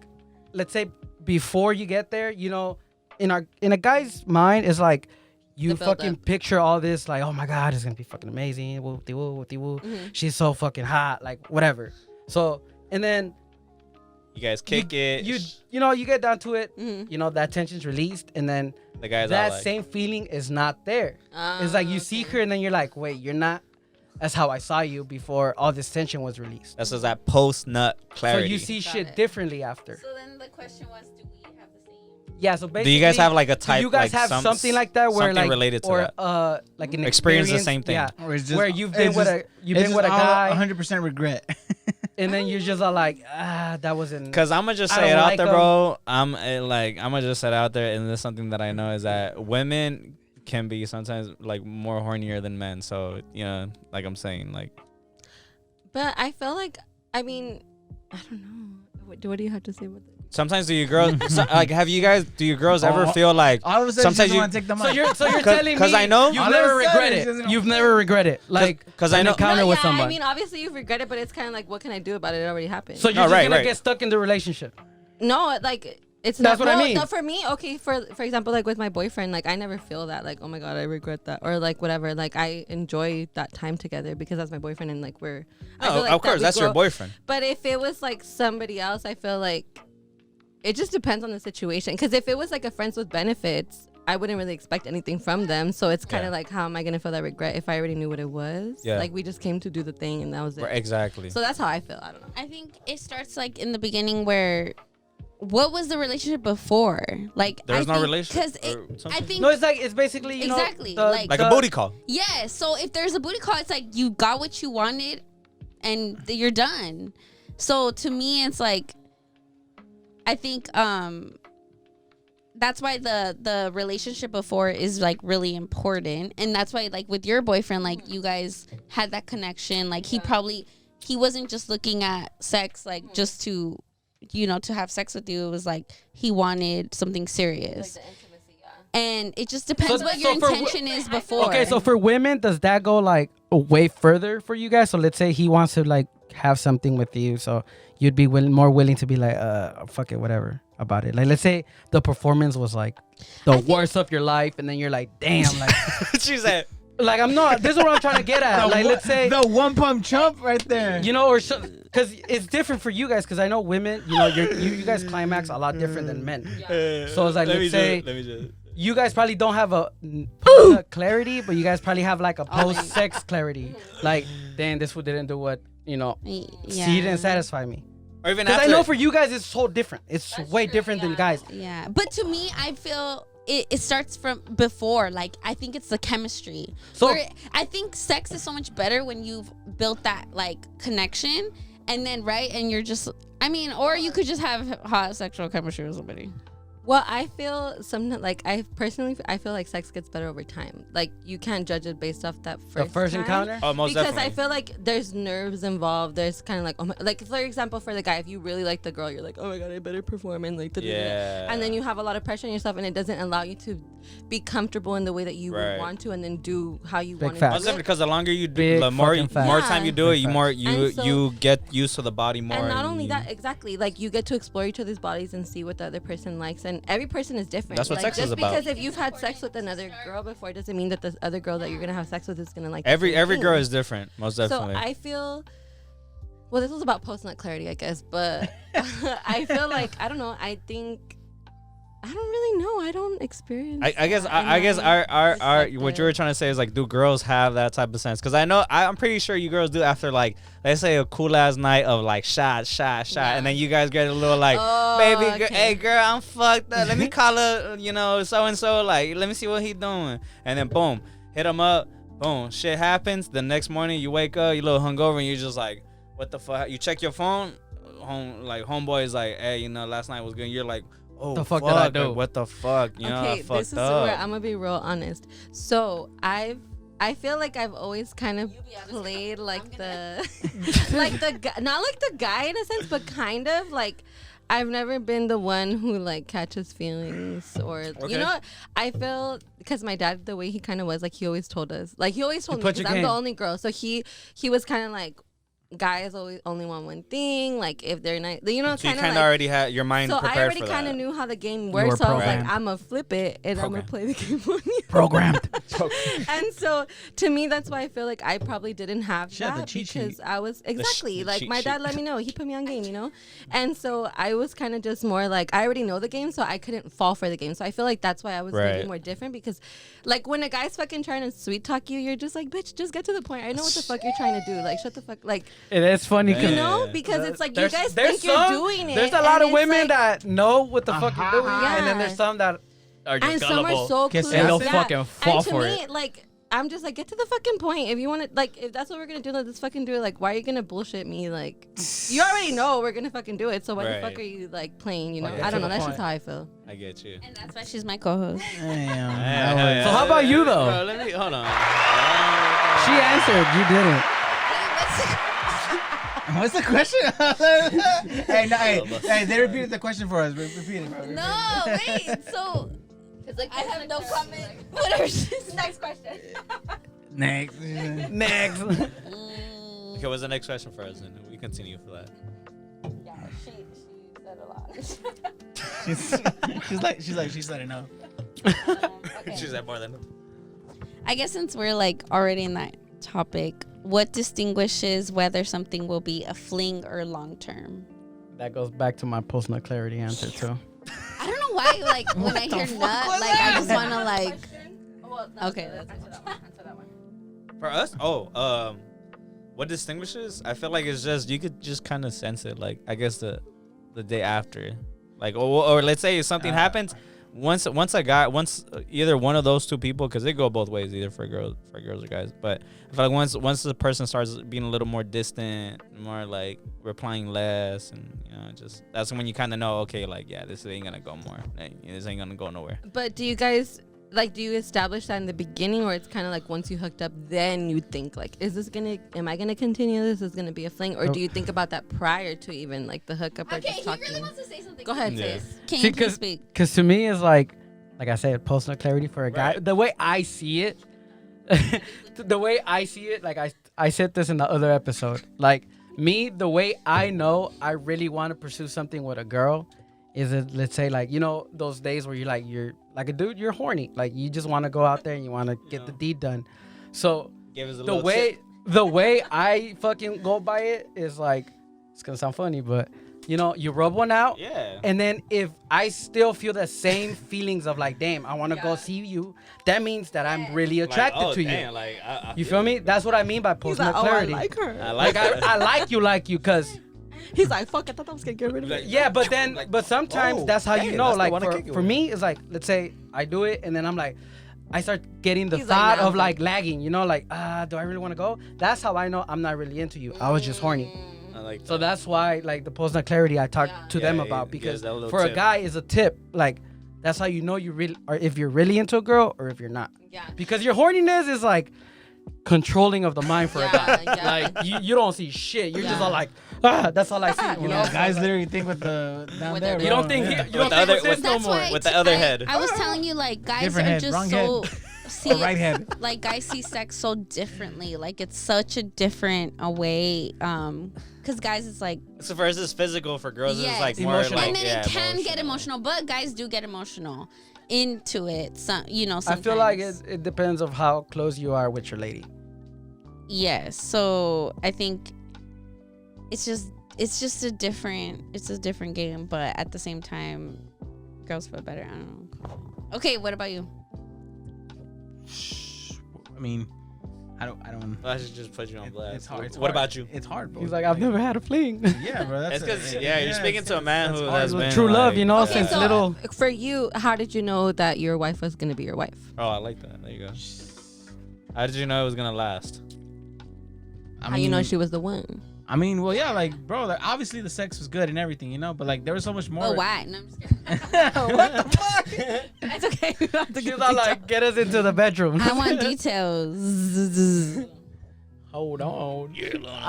let's say before you get there, you know, in a guy's mind, it's like you The build fucking up. picture all this like, oh my god, it's gonna be fucking amazing. Whoopty woo, whoopty woo. Mm-hmm. She's so fucking hot, like whatever. So and then you guys kick it. you know you get down to it. Mhm. You know that tension's released, and then the guys that are like, same feeling is not there. It's like you see her, and then you're like, wait, you're not. That's how I saw you before all this tension was released. that's just that post nut clarity. So you see Got shit it. differently after. So then the question was, do we have the same? Yeah, so basically, Do you guys have like a do type? you guys like have something like that where something like related to or that? like an Experience the experience, same thing. Yeah, Or it's just, where you've been it's with just- a been with a all guy, 100% regret. and then you're just all like, that wasn't. Cause I'm gonna just I say it don't out like there, 'em. bro. I'm gonna just say it out there, and this is something that I know is that women can be sometimes like more hornier than men. So you know, like I'm saying, like But I feel like, I mean, I don't know. What do you have to say about that? sometimes do you girls like have you guys? Do you girls ever feel like All of a sudden, Sometimes you you- want to take them so out. you're Cause- telling me 'cause I know- you've All of never a sudden, regret it's it. just- You've never regret it. Like 'cause I an know- encounter with yeah, someone. I mean, obviously you've regretted, but it's kind of like, what can I do about it? It already happened. So you're No, just right, gonna right. get stuck in the relationship. no, like It's That's not, what I well, mean. No, for me, okay, for example, like with my boyfriend, like I never feel that, like, oh my god, I regret that, or like whatever. Like I enjoy that time together because that's my boyfriend, and like we're. I feel No, like of course, we that's your grow- boyfriend. But if it was like somebody else, I feel like it just depends on the situation. Because if it was like a friends with benefits, I wouldn't really expect anything from them. So it's kind of like, how am I gonna feel that regret if I already knew what it was? Yeah. Like we just came to do the thing, and that was it. Right, exactly. So that's how I feel. I don't know. I think it starts like in the beginning where. What was the relationship before? Like There's no relationship relationship. because or I something? think No, it's basically you Exactly, know, like a booty call. yeah. So if there's a booty call, it's like you got what you wanted, and you're done. So to me, it's like I think that's why the relationship before is like really important, and that's why like with your boyfriend, like you guys had that connection. Like he wasn't just looking at sex like just to. To have sex with you, it was like he wanted something serious. Like the intimacy, yeah. And it just depends So- what your so for intention is before. Okay, so for women, does that go like way further for you guys? So let's say he wants to like have something with you, so you'd be more willing to be like, fuck it, whatever about it. Like, let's say the performance was like the worst of your life, and then you're like, damn, like, She said, like I'm not. This is what I'm trying to get at. Like, let's say the one pump chump right there. or because it's different for you guys. Because I know women, you guys climax a lot different than men. So it's like, let's say you guys probably don't have a clarity, but you guys probably have like a post-sex clarity. Like, damn, this food didn't do what he didn't satisfy me. or even Because after. I know for you guys it's so different. It's way different than guys. Yeah, but to me, I feel it starts from before. Like I think it's the chemistry. So- I think sex is so much better when you've built that like connection, and then and you're just. I mean, or you could just have hot sexual chemistry with somebody. Well, I feel like I feel like sex gets better over time. Like you can't judge it based off that first time. encounter. Oh, most Because definitely. I feel like there's nerves involved. There's kind of like, like for example, for the guy, if you really like the girl, you're like, oh my god, I better perform and like, Yeah. and then you have a lot of pressure on yourself, and it doesn't allow you to be comfortable in the way that you Right. would want to, and then do how you Big want to facts. Most do definitely, it. because the longer you do, Big the more fucking facts. time you do it, Big And so- you get used to the body more. And not only you- that, exactly, like you get to explore each other's bodies and see what the other person likes, and every person is different. That's what like, sex is just about. because if you've had sex with another girl before doesn't mean that the other girl that you're gonna have sex with is gonna like the every same thing. girl is different. Most definitely. So I feel, well, this was about post nut clarity, I guess, but I feel like I don't know. I think I don't really know. I don't experience. I guess that I in guess my our what you perspective. were trying to say is like, do girls have that type of sense? Because I'm pretty sure you girls do after like, let's say a cool ass night of like shot, Yeah. and then you guys get a little like, Oh, baby, okay. hey girl, I'm fucked up. Let me call her, so and so. Like, let me see what he doing, and then boom, hit him up. Boom, shit happens. The next morning you wake up, you a little hungover, and you're just like, what the fuck? You check your phone, homeboy is like, hey, last night was good. And you're like, oh, The fuck did I do? Like, what the fuck? I Okay, fucked this is up. where I'm gonna be real honest. So I feel like I've always kind of played like the like the not like the guy in a sense, but kind of like I've never been the one who like catches feelings or Okay. I feel because my dad, the way he kind of was, like he always told us, like he always told me put because your I'm the game. only girl, so he was kind of like guys always only want one thing, like if they're not, So you kind kind of of like, already had your mind so prepared I already for kind of that. knew how the game were works. So I was like, programmed. I'm gonna flip it and I'm gonna play the game on you. Programmed. And so to me, that's why I feel like I probably didn't have She had the that cheat because sheet. I was exactly the like cheat my dad sheet. let me know. He put me on game, And so I was kind of just more like I already know the game, so I couldn't fall for the game. So I feel like that's why I was Right. maybe more different because, like, when a guy's fucking trying to sweet talk you, you're just like, bitch, just get to the point. I know what the fuck you're trying to do. Like, shut the fuck, like, It is funny Yeah. you because know, because it's like you guys think you're doing it. There's a lot and of it's women like- that know what the fuck you're doing, and then Yeah. there's some that are just and some are gullible. so Que clueless. se And they'll hace. fucking fall and to for me, it. like, I'm just like, get to the fucking point. If you want to, like, if that's what we're gonna do, let's fucking do it. Like, why are you gonna bullshit me? Like, you already know we're gonna fucking do it. So why the Right. fuck are you like playing? Like, I get don't to know. the That's point. just how I feel. I get you. And that's why she's my co-host. Damn. Yeah, that was- yeah, So how about you, though? Bro, let me hold on. She answered, you didn't. What's the question? hey, they repeated the question for us. Repeat it, bro. No, wait. So I have no comment. Whatever. Next question. Next. Next. Okay, what's the next question for us? And we continue for that. Yeah, she said a lot. she's letting know. She's at more than. I guess since we're like already in that topic, what distinguishes whether something will be a fling or long term? That goes back to my post-nut clarity answer too. I don't know why, like when I hear nut, like I just want to like. Okay, that's answer that one. For us, what distinguishes? I feel like it's just you could just kind of sense it. Like I guess the day after, like or let's say if something happens, once either one of those two people, because they go both ways, either for girls or guys. But I feel like once the person starts being a little more distant, more like replying less, and just that's when you kind of know, okay, like this ain't gonna go more. This ain't gonna go nowhere. But do you guys do you establish that in the beginning, or it's kind of like once you hooked up, then you think like, am I gonna continue this? Is gonna be a fling, or do you think about that prior to even like the hookup or just talking? He really wants to say something. Go ahead, Yeah. sis. Can you please speak? Because to me, it's like I said, post-nut clarity for a guy. Right. The way I see it, like I said this in the other episode. Like me, the way I know I really want to pursue something with a girl is it, let's say like, those days where you're like a dude, you're horny. Like you just want to go out there and you want to get the deed done. So Give us a the little way tip. the way I fucking go by it is like, it's gonna sound funny, but you rub one out. Yeah. And then if I still feel the same feelings of like, damn, I want to go see you, that means that I'm really attracted to damn, you. like, I You feel me? That's what I mean by post-nut clarity. I like her. I Like I like you, because He's like, fuck, I thought I was gonna get rid of it. yeah, but sometimes oh, that's how you dang, know. that's the Like one I kick you for with. me, it's like, let's say I do it and then I'm like, I start getting the He's like, thought nah, of I'm like lagging, like, do I really want to go? That's how I know I'm not really into you. I was just horny. I like So that. that's why, like, the post-nut clarity I talk to them Yeah, about, it because gives that little for a tip. guy is a tip. Like, that's how you know you really, or if you're really into a girl or if you're not. Yeah. Because your horniness is like controlling of the mind for a guy. Yeah. Like you don't see shit. You're just all like, that's all I see. You know, Guys literally think with the down With there. the- you bro. don't think Yeah. you don't the think other- with this with- no That's more. why With the other head. I was telling you, like, guys Different are head, just wrong so see Or right head. like guys see sex so differently. Like it's such a different way. Because guys, it's like So first it's physical, for girls Yes. it's like more Emotional. like and then yeah, it can get emotional, but guys do get emotional into it. So I sometimes. feel like it depends of how close you are with your lady. Yes. So I think it's just a different game, but at the same time, girls feel better. I don't know. Okay, what about you? I mean, I don't. I should just put you on blast. It's hard. It's What hard. about you? It's hard, bro. He's like, I've never had a fling. Yeah, bro. That's It's because you're speaking to a man who has been True love, like, know, Okay, since so little. for you, how did you know that your wife was gonna be your wife? Oh, I like that. There you go. How did you know it was gonna last? How you know she was the one? I mean, well, yeah, like, bro, like, obviously the sex was good and everything, but like there was so much more. Oh, why? No, I'm just kidding. What the fuck? It's okay. We don't have to She's get all like, get us into the bedroom. I want details. Hold on. All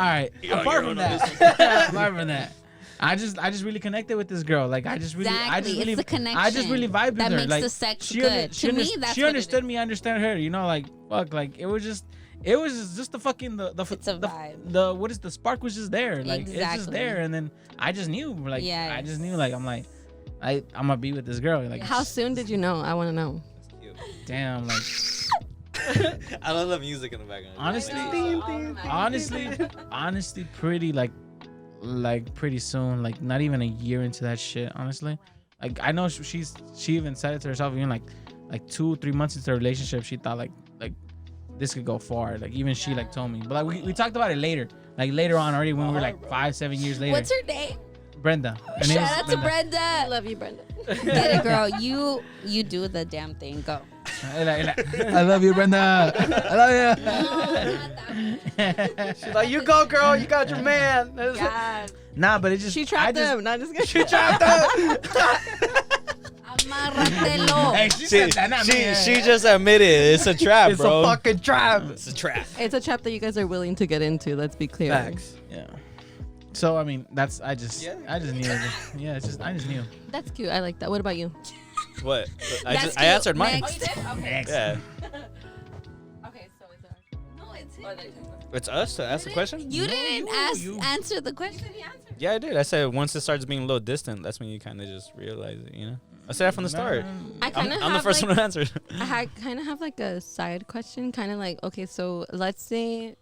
right. Apart from that, I just really connected with this girl. Like I just really, Exactly, it's the connection I just really vibed with that her. makes like the sex she good. She To me, that's she what it understood is. me. I understand her. Like fuck. Like it was just the fucking It's a vibe. the what is the spark was just there. Like it's just Exactly. there, and then I just knew. Like Yes. I just knew. Like I'm like I'm gonna be with this girl. Like How soon did you know? I want to know. damn. Like I love the music in the background. honestly, pretty soon. Like not even a year into that shit. Honestly, like I know she even said it to herself. Even like 2-3 months into the relationship, she thought like this could go far. Like even she like told me. But like we talked about it later. Like later on already when we were like 5-7 years later. What's her name? Brenda. Her name Shout is out to Brenda. I love you, Brenda. Get it, girl. You do the damn thing. Go. I love you, Brenda. I love you. She's like, you go, girl. You got your man. God. Nah, but it just She trapped him. Not just She trapped him. Amarratelo. Hey, she said that, not me. She just admitted it's a trap, It's bro. a fucking trap. It's a trap. It's a trap that you guys are willing to get into. Let's be clear. Facts. Yeah. So I mean, I just knew. Yeah, I just knew. That's cute. I like that. What about you? What? That's I answered cute. mine. Next. Okay. Next. Yeah. Okay, so it's No, it's It's us to ask the question? You didn't answer the question. Yeah, I did. I said once it starts being a little distant, that's when you kind of just realize it, you know? I said that from the start. I'm the first one to answer. I kind of have like a side question, kind of like, okay, so let's say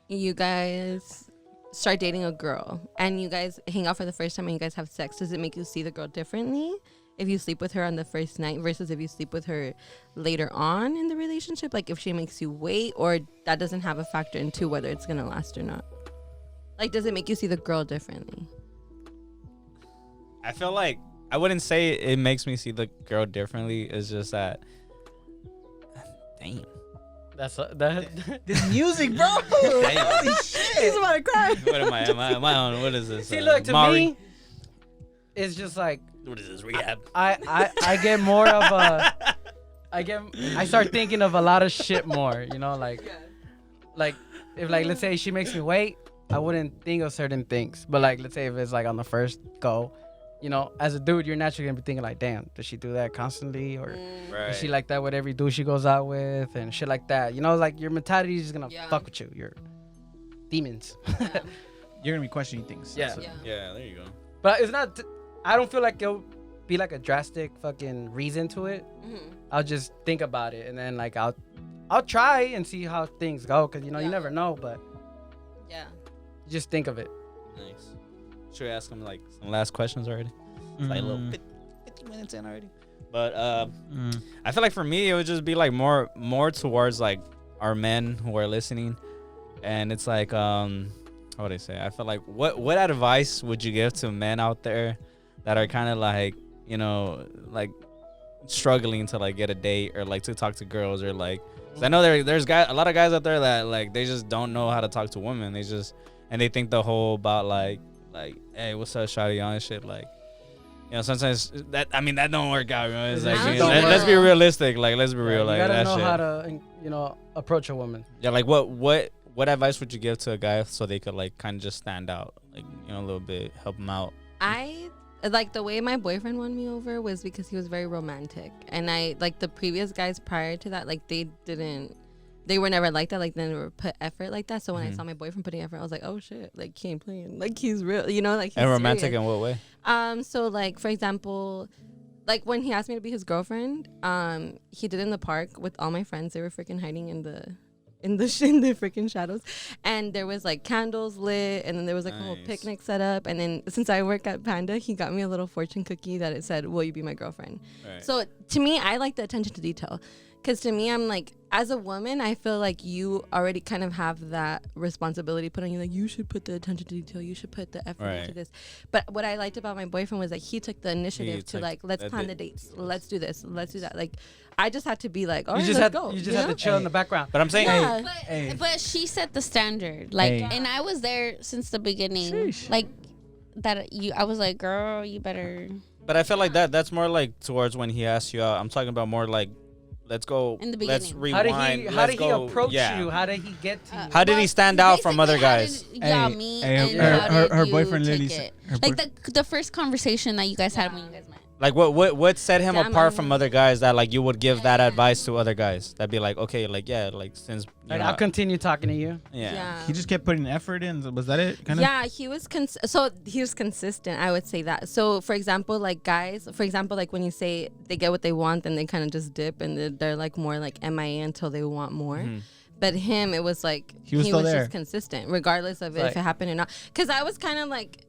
you guys start dating a girl and you guys hang out for the first time and you guys have sex. Does it make you see the girl differently if you sleep with her on the first night versus if you sleep with her later on in the relationship? Like if she makes you wait, or that doesn't have a factor into whether it's going to last or not? Like, does it make you see the girl differently? I feel like I wouldn't say it makes me see the girl differently. It's just that, damn. That's that. This music, bro. Holy shit. He's about to cry. What am I? Am I on? What is this? See, look, to me, it's just like, what is this, rehab? I get more of a, I start thinking of a lot of shit more, you know, like if like, let's say she makes me wait, I wouldn't think of certain things. But like, let's say if it's like on the first go, you know, as a dude, you're naturally gonna be thinking like, damn, does she do that constantly, or is she like that with every dude she goes out with and shit like that? You know, like your mentality is just gonna fuck with you. Your demons. You're gonna be questioning things. Yeah. Yeah, there you go. But it's not. I don't feel like it'll be like a drastic fucking reason to it. I'll just think about it and then like I'll try and see how things go, because you know you never know, but just think of it. Nice. Should we ask him like some last questions already? It's like a little 50 minutes in already. But I feel like for me it would just be like more towards like our men who are listening, and it's like how would I say? I feel like what advice would you give to men out there that are kind of like, you know, like struggling to like get a date or like to talk to girls, or like, 'cause I know there's a lot of guys out there that like they just don't know how to talk to women. They just, and they think the whole about like hey, what's up, shawty, on shit, like, you know, sometimes that don't work out, you know? It's like, let's be realistic, like let's be real, like you gotta that know shit. how to, you know, approach a woman. Yeah, like what advice would you give to a guy so they could like kind of just stand out, like, you know, a little bit, help them out? I like the way my boyfriend won me over was because he was very romantic, and I like the previous guys prior to that, like they were never like that, like they never put effort like that. So when I saw my boyfriend putting effort, I was like, oh shit, like he ain't playing, like he's real, you know, like he's And romantic serious. in what way? So like for example, like when he asked me to be his girlfriend, he did it in the park with all my friends. They were freaking hiding in the freaking shadows, and there was like candles lit, and then there was like a whole picnic set up, and then since I work at Panda, he got me a little fortune cookie that it said, will you be my girlfriend? Right. So to me, I like the attention to detail, because to me, I'm like, as a woman, I feel like you already kind of have that responsibility put on you, like you should put the attention to detail, you should put the effort into this. But what I liked about my boyfriend was that he took the initiative to like, let's plan the dates, let's do this, let's do that. Like I just had to be like, all right, let's go. You just had to chill in the background. But I'm saying, but she set the standard, like, and I was there since the beginning. Like that, I was like, girl, you better. But I feel like that's more like towards when he asked you out. I'm talking about more like, let's go. In the beginning. Let's rewind. How did he approach you? How did he get to you? How did he stand out from other guys? Her boyfriend Lily said, like the first conversation that you guys had when you guys met. Like what set him apart from other guys that like you would give that advice to other guys? That'd be like, okay, like like since like I'll continue talking to you. Yeah. He just kept putting effort in. Was that it? Kind of. Yeah, he was consistent. I would say that. So for example, like guys, like when you say they get what they want, then they kind of just dip and they're like more like MIA until they want more. But him, it was like he was just consistent, regardless of if it happened or not. Because I was kind of like.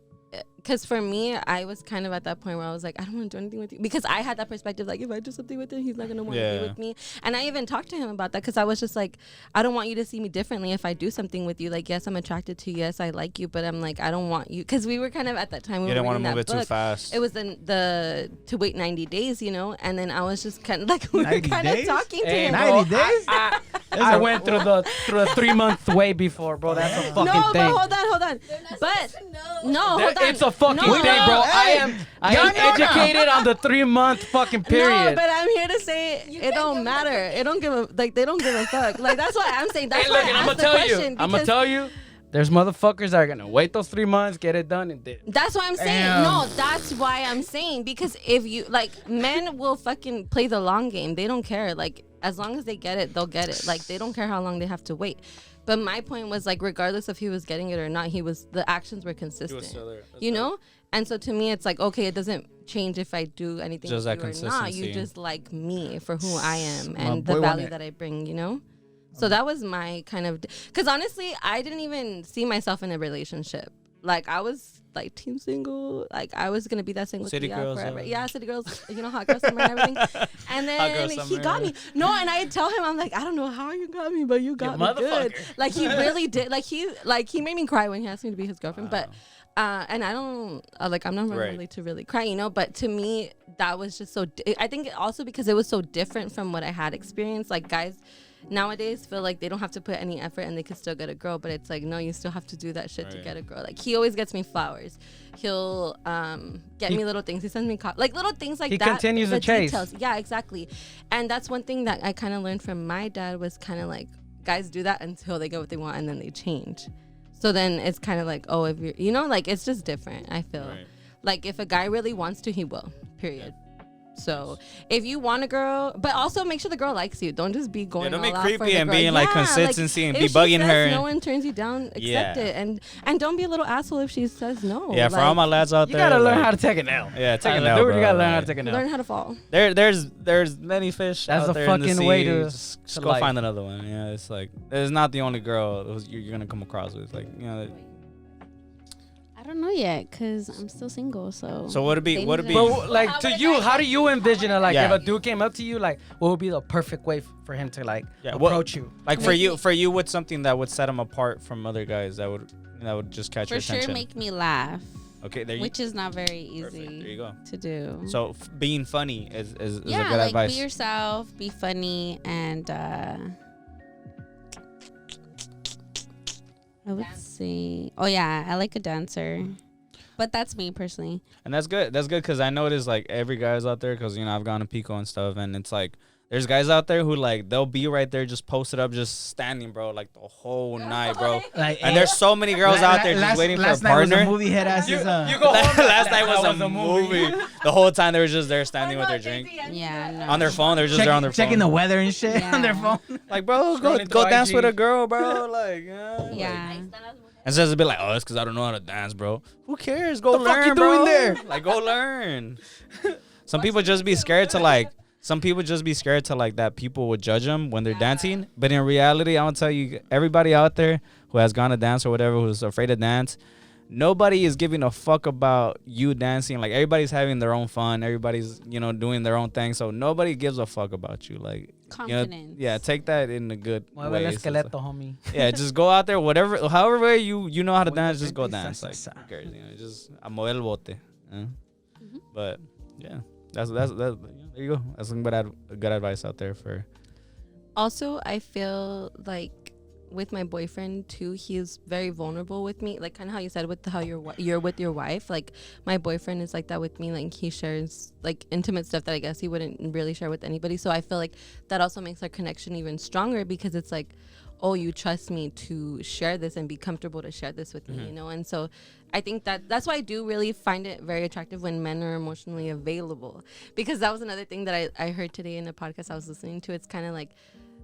Because for me, I was kind of at that point where I was like, I don't want to do anything with you. Because I had that perspective, like, if I do something with him, he's not going to want to be with me. And I even talked to him about that, because I was just like, I don't want you to see me differently if I do something with you. Like, yes, I'm attracted to you. Yes, I like you. But I'm like, I don't want you. Because we were kind of at that time. We didn't want to move it book. too fast. It was the to wait 90 days, you know? And then I was just kind of like, we were kind of talking to him. 90 days? I went through the 3-month way before, bro. That's a fucking thing. No, but hold on. But, no, hold on. It's a fucking thing, bro. I am educated on the 3-month fucking period. No, but I'm here to say it don't matter. It don't give a they don't give a fuck. Like that's what I'm saying. That's why I asked the question. I'm gonna tell you. There's motherfuckers that are gonna wait those 3 months, get it done, and then. That's what I'm saying. Damn. No, that's why I'm saying, because if you like, men will fucking play the long game. They don't care. Like, as long as they get it, they'll get it. Like, they don't care how long they have to wait. But my point was, like, regardless if he was getting it or not, the actions were consistent. still there. You know? And so to me, it's like, okay, it doesn't change if I do anything Just with that you or not. consistency. You just like me for who I am My and boy the value wanted- that I bring, you know? So that was my kind of, because honestly, I didn't even see myself in a relationship. Like, I was like team single. Like, I was gonna be that single City girls, forever. yeah. Yeah, city girls, you know, hot girl summer and everything. And then girl he summer. got me. No, and I tell him, I'm like, I don't know how you got me, but you got me good. Like, he really did. Like he made me cry when he asked me to be his girlfriend. But and I don't like, I'm not really to really cry, you know. But to me, that was just so. I think also because it was so different from what I had experienced. Like, guys nowadays feel like they don't have to put any effort and they could still get a girl, but it's like, no, you still have to do that shit to get a girl. Like, he always gets me flowers. He'll get me little things. He sends me like little things like He that. continues the to chase. details. Yeah, exactly. And that's one thing that I kind of learned from my dad was kind of like, guys do that until they get what they want and then they change. So then it's kind of like, oh, if you're, you know, like, it's just different. I feel like if a guy really wants to, he will, period. So if you want a girl, but also make sure the girl likes you. Don't just be going don't all be out for the creepy and girl. being like consistency and if be she bugging says her. no one turns you down, accept it, and don't be a little asshole if she says no. Yeah, for all my lads out You there, gotta learn like, how to take it now. Yeah, take it Dude, now, bro. you gotta learn how to Like, take it now. learn how to fall. There's many fish That's out the there in the fucking sea. way to just go life. find another one. Yeah, it's like, it's not the only girl you're gonna come across with. Like, you know. I don't know yet because I'm still single. So So they need to- But like to you, how do you envision it? Like Yeah. if a dude came up to you, like what would be the perfect way for him to like what- approach you? Like for you, what's something that would set him apart from other guys that would just catch for your sure attention? make me laugh, Okay, there you which is not very Perfect. easy There you go. to do. So being funny is a good like advice. be yourself, be funny, and I would say, oh yeah, I like a dancer, but that's me personally. And that's good. That's good because I notice like every guy's out there because, you know, I've gone to Pico and stuff, and it's like there's guys out there who like they'll be right there just posted up, just standing, bro, like the whole night, bro. Like, And there's so many girls out there just waiting for a partner. Night was a movie head asses. Last night was a movie. The whole time they were just there standing with their drink Yeah, no. on their phone. They're just there on their phone. checking the weather and shit on their phone. Like, bro, Scrolling go through dance IG. with a girl, bro. Like, yeah. Yeah. And says a bit like, oh, it's because I don't know how to dance, bro. Who cares? Go learn, fuck you bro. doing there? Like, go learn. Some people just be scared to like. Some people just be scared to like that people would judge them when they're dancing. But in reality, I'm gonna tell you, everybody out there who has gone to dance or whatever, who's afraid to dance, nobody is giving a fuck about you dancing. Like, everybody's having their own fun. Everybody's, you know, doing their own thing. So nobody gives a fuck about you. Like, you know, Confidence. yeah, take that in a good Mueve el way. esqueleto, homie. Yeah, just go out there, whatever, however way you know how to dance, just go Sa, dance. sa, Like, sa. who cares, you know, just a mover el bote. But yeah, that's there you go. That's some good advice out there for. Also, I feel like with my boyfriend too, he's very vulnerable with me. Like, kind of how you said with how you're with your wife. Like, my boyfriend is like that with me. Like, he shares like intimate stuff that I guess he wouldn't really share with anybody. So I feel like that also makes our connection even stronger because it's like, oh, you trust me to share this and be comfortable to share this with me, you know? And so I think that's why I do really find it very attractive when men are emotionally available, because that was another thing that I heard today in a podcast I was listening to. It's kind of like,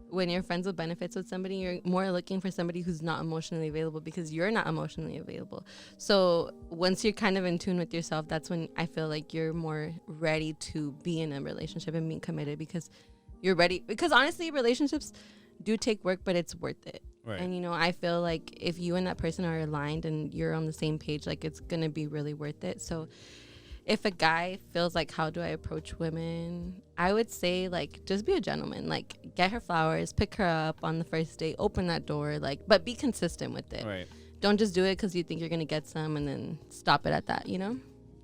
when you're friends with benefits with somebody, you're more looking for somebody who's not emotionally available because you're not emotionally available. So once you're kind of in tune with yourself, that's when I feel like you're more ready to be in a relationship and be committed because you're ready. Because honestly, relationships do take work, but it's worth it. Right. And, you know, I feel like if you and that person are aligned and you're on the same page, like, it's going to be really worth it. So if a guy feels like, how do I approach women? I would say, like, just be a gentleman. Like, get her flowers, pick her up on the first date, open that door, like, but be consistent with it. Right. Don't just do it because you think you're going to get some and then stop it at that, you know?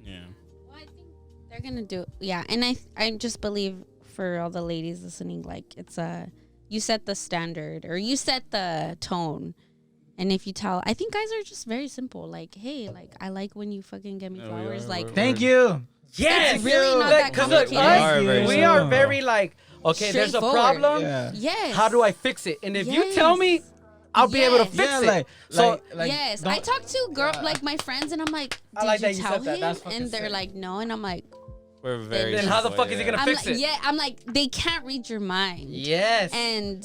Yeah. Well, I think they're gonna do. Yeah, and I just believe for all the ladies listening, like, it's you set the standard or you set the tone. And if you tell, I think guys are just very simple. Like, hey, like, I like when you fucking get me Yeah, flowers. yeah, Like, Thank you. Yes, It's really not that because look, complicated. we are very like, okay, there's a Straightforward. problem. Yeah. yes. How do I fix it? And if you tell me, Yes. I'll be able to Yes. fix Yeah, it. So Yes, I talk to like my friends, and I'm like, I did like you that you tell said that. him? That's fucking And they're sick. like, no, and I'm like, We're very. Then how the simple, fuck is he yeah. gonna I'm fix like, it? yeah, I'm like, they can't read your mind. Yes. And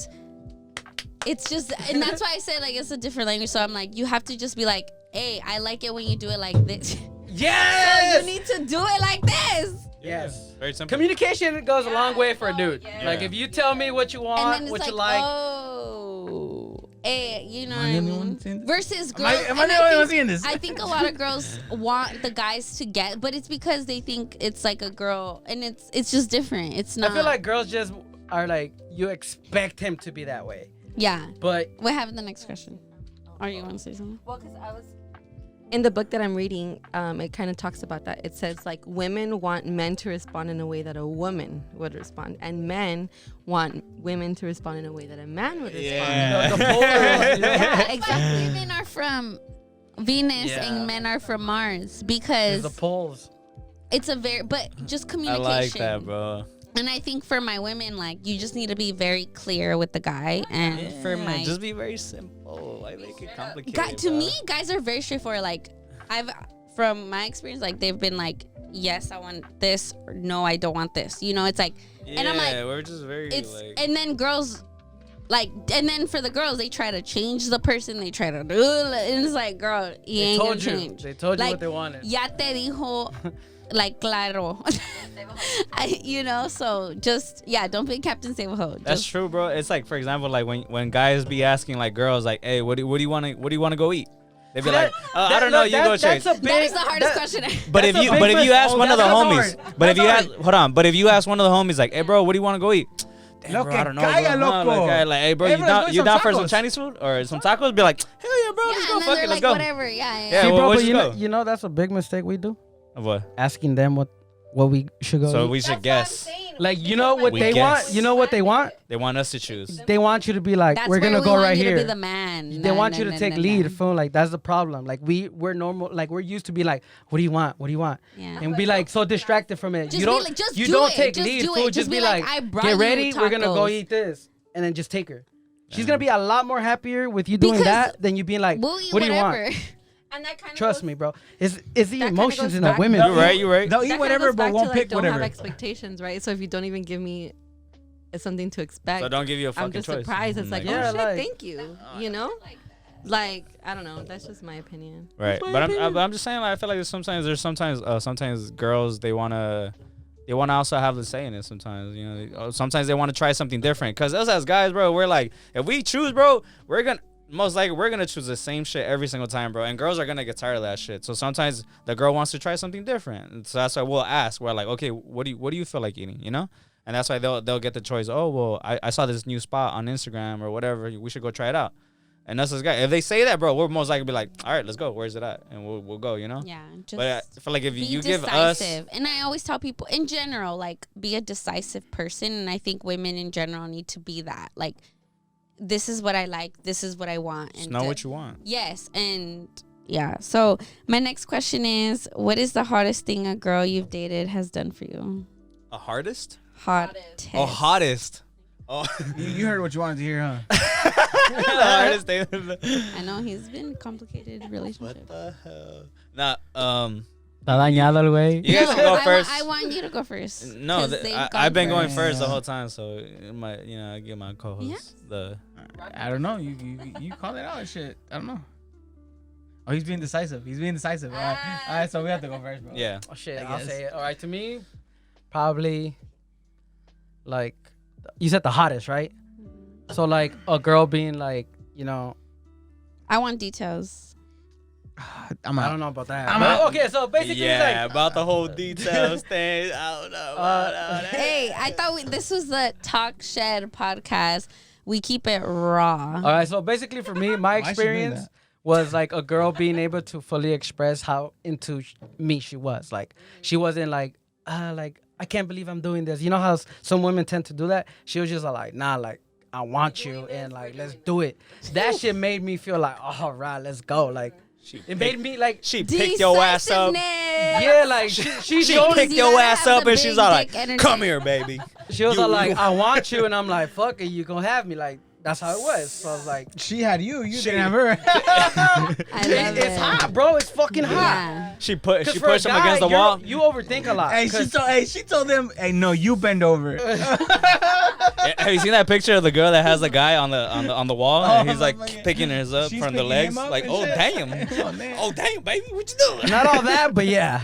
it's just, and that's why I say like it's a different language. So I'm like, you have to just be like, hey, I like it when you do it like this. Yes. So you need to do it like this. Yes. Very simple. Communication goes a long way for a dude. yeah. Like if you tell me what you And want, then it's what like, you like. oh, hey, you know Am what I I the only mean? one seeing this? Versus girls. Am I and the only one think- seeing this? I think a lot of girls want the guys to get, but it's because they think it's like a girl, and it's just different. It's not. I feel like girls just are like, you expect him to be that way. yeah. But We have the next question. Or you want to say something? Well, because I was in the book that I'm reading, it kind of talks about that. It says like women want men to respond in a way that a woman would respond, and men want women to respond in a way that a man would respond. Yeah. the polar, Yeah, exactly. Women are from Venus Yeah. and men are from Mars There's because the poles. it's a very, but just I communication. like that, bro. And I think for my women, like, you just need to be very clear with the guy. And for Yeah, my just be very simple. Why make it complicated? guy, to bro? me, guys are very straightforward. Like, from my experience, like, they've been like, yes, I want this, or no, I don't want this. You know, it's like, Yeah, and I'm like, we're just very it's, like. and then girls, like, and then for the girls, they try to change the person. They try to do, and it's like, girl, you They ain't gonna told you. change. They told you Like, what they wanted. Ya te dijo, like, claro. You know, so just, yeah, don't be Captain Save a Hoe. That's true, bro. It's like, for example, like when guys be asking like girls, like, "Hey, what do you want to go eat?" They be like, "I don't know, you go change." That's a big, That is the hardest that- question. But if that's a you big but if you question. ask Oh, one of the that's homies, hard. but if you That's ask hold on, but if you ask one of the homies like, "Hey, bro, what do you want to go eat?" Damn, Lo bro, que I don't know. caiga, bro. loco. Like, hey, bro, Hey, you bro, down, let's you go down some for some tacos. Chinese food or some tacos? Be like, hell yeah, bro, Yeah, let's go, and then fuck they're it, let's like, go. whatever. Yeah. Yeah, See, well, bro, where'd but you go? you know that's a big mistake we do. What? Asking them what we should go. So eat. we should guess. Like, you know what We they guess. want. You know what they want. They want us to choose. They want you to be like, That's we're where gonna we go want right you here. to be the man. They Nah, want nah, you to nah, take nah, lead. nah. Feel like that's the problem. Like we're normal. Like we're used to be like, what do you want? What do you want? Yeah. And be like so distracted from it. Just you be don't. like, just you do don't it. take Just lead. do Fool. it. Just be like, I brought get you ready. We're gonna go tacos. eat this, and then just take her. She's gonna be a lot more happier with you doing Because that than you being like, We'll eat what do you whatever. want? And that kind of Trust me, bro. It's the kinda emotions goes in the back- women. You're right. You're right. They'll that eat kinda whatever, goes but back won't to, like, pick don't have whatever. expectations, right? So if you don't even give me something to expect, So don't give you a I'm fucking just choice. surprised. It's like, Yeah, oh shit, like- thank you. You know, like I don't know. That's just my opinion. Right, but I'm just saying, like, I feel like there's sometimes girls they wanna also have the say in it. Sometimes, you know, sometimes they want to try something different. Cause us as guys, bro, we're like, if we choose, bro, we're gonna choose the same shit every single time, bro. And girls are gonna get tired of that shit. So sometimes the girl wants to try something different. And so that's why we'll ask. We're like, okay, what do you feel like eating? You know. And that's why they'll get the choice. Oh, well, I saw this new spot on Instagram or whatever. We should go try it out. And us as guys, if they say that, bro, we're most likely be like, all right, let's go. Where's it at? And we'll go, you know? Yeah, just But I feel like if be you give us. decisive. And I always tell people in general, like, be a decisive person. And I think women in general need to be that. Like, this is what I like. This is what I want. Just And know what you want. Yes, and yeah. So my next question is, what is the hottest thing a girl you've dated has done for you? A hardest? Hottest. Oh, hottest. Oh, You heard what you wanted to hear, huh? the hardest thing. I know he's been in a complicated relationship. What the hell? Nah, Está dañado el güey. you guys can go first. I want you to go first. No, 'cause they've gone I've been going first. first the whole time, so it might, I give my co-host the. I don't know. You call it out and shit. I don't know. Oh, he's being decisive. All right, so we have to go first, bro. Yeah. Oh shit, I I'll guess. say it. All right, to me, probably like you said the hottest, right? So like a girl being like, you know, I want details. I'm I out. don't know about that. I'm But, out. okay, so basically Yeah, like about the whole details thing. I don't know. about that. Hey, I thought this was the Talk Shed podcast. We keep it raw. all right, so basically for me, my Why is she doing experience that? was like a girl being able to fully express how into me she was. Like she wasn't like I can't believe I'm doing this. You know how some women tend to do that? She was just like, nah, like I want you and like let's do it. That shit made me feel like, all right, let's go. Like it made me like She picked your ass up. Decisiveness. yeah, like she She showed picked You your gotta ass have up the and she's big all like, dick energy. "Come here, baby." She was You- all like, you- I want you, and I'm like, fuck it, you gonna have me. Like, that's how it was. So I was like, She had you. You didn't have her. I love it's it. hot, bro. It's fucking hot. Yeah. She 'Cause pushed for a him guy, against the wall. You overthink a lot. Hey, she told him, hey, no, you bend over. Have you seen that picture of the girl that has the guy on the wall and he's like fucking- picking hers up She's from the picking legs? him up Like, and oh shit. damn, Oh, man. oh damn, baby, what you doing? Not all that, but yeah.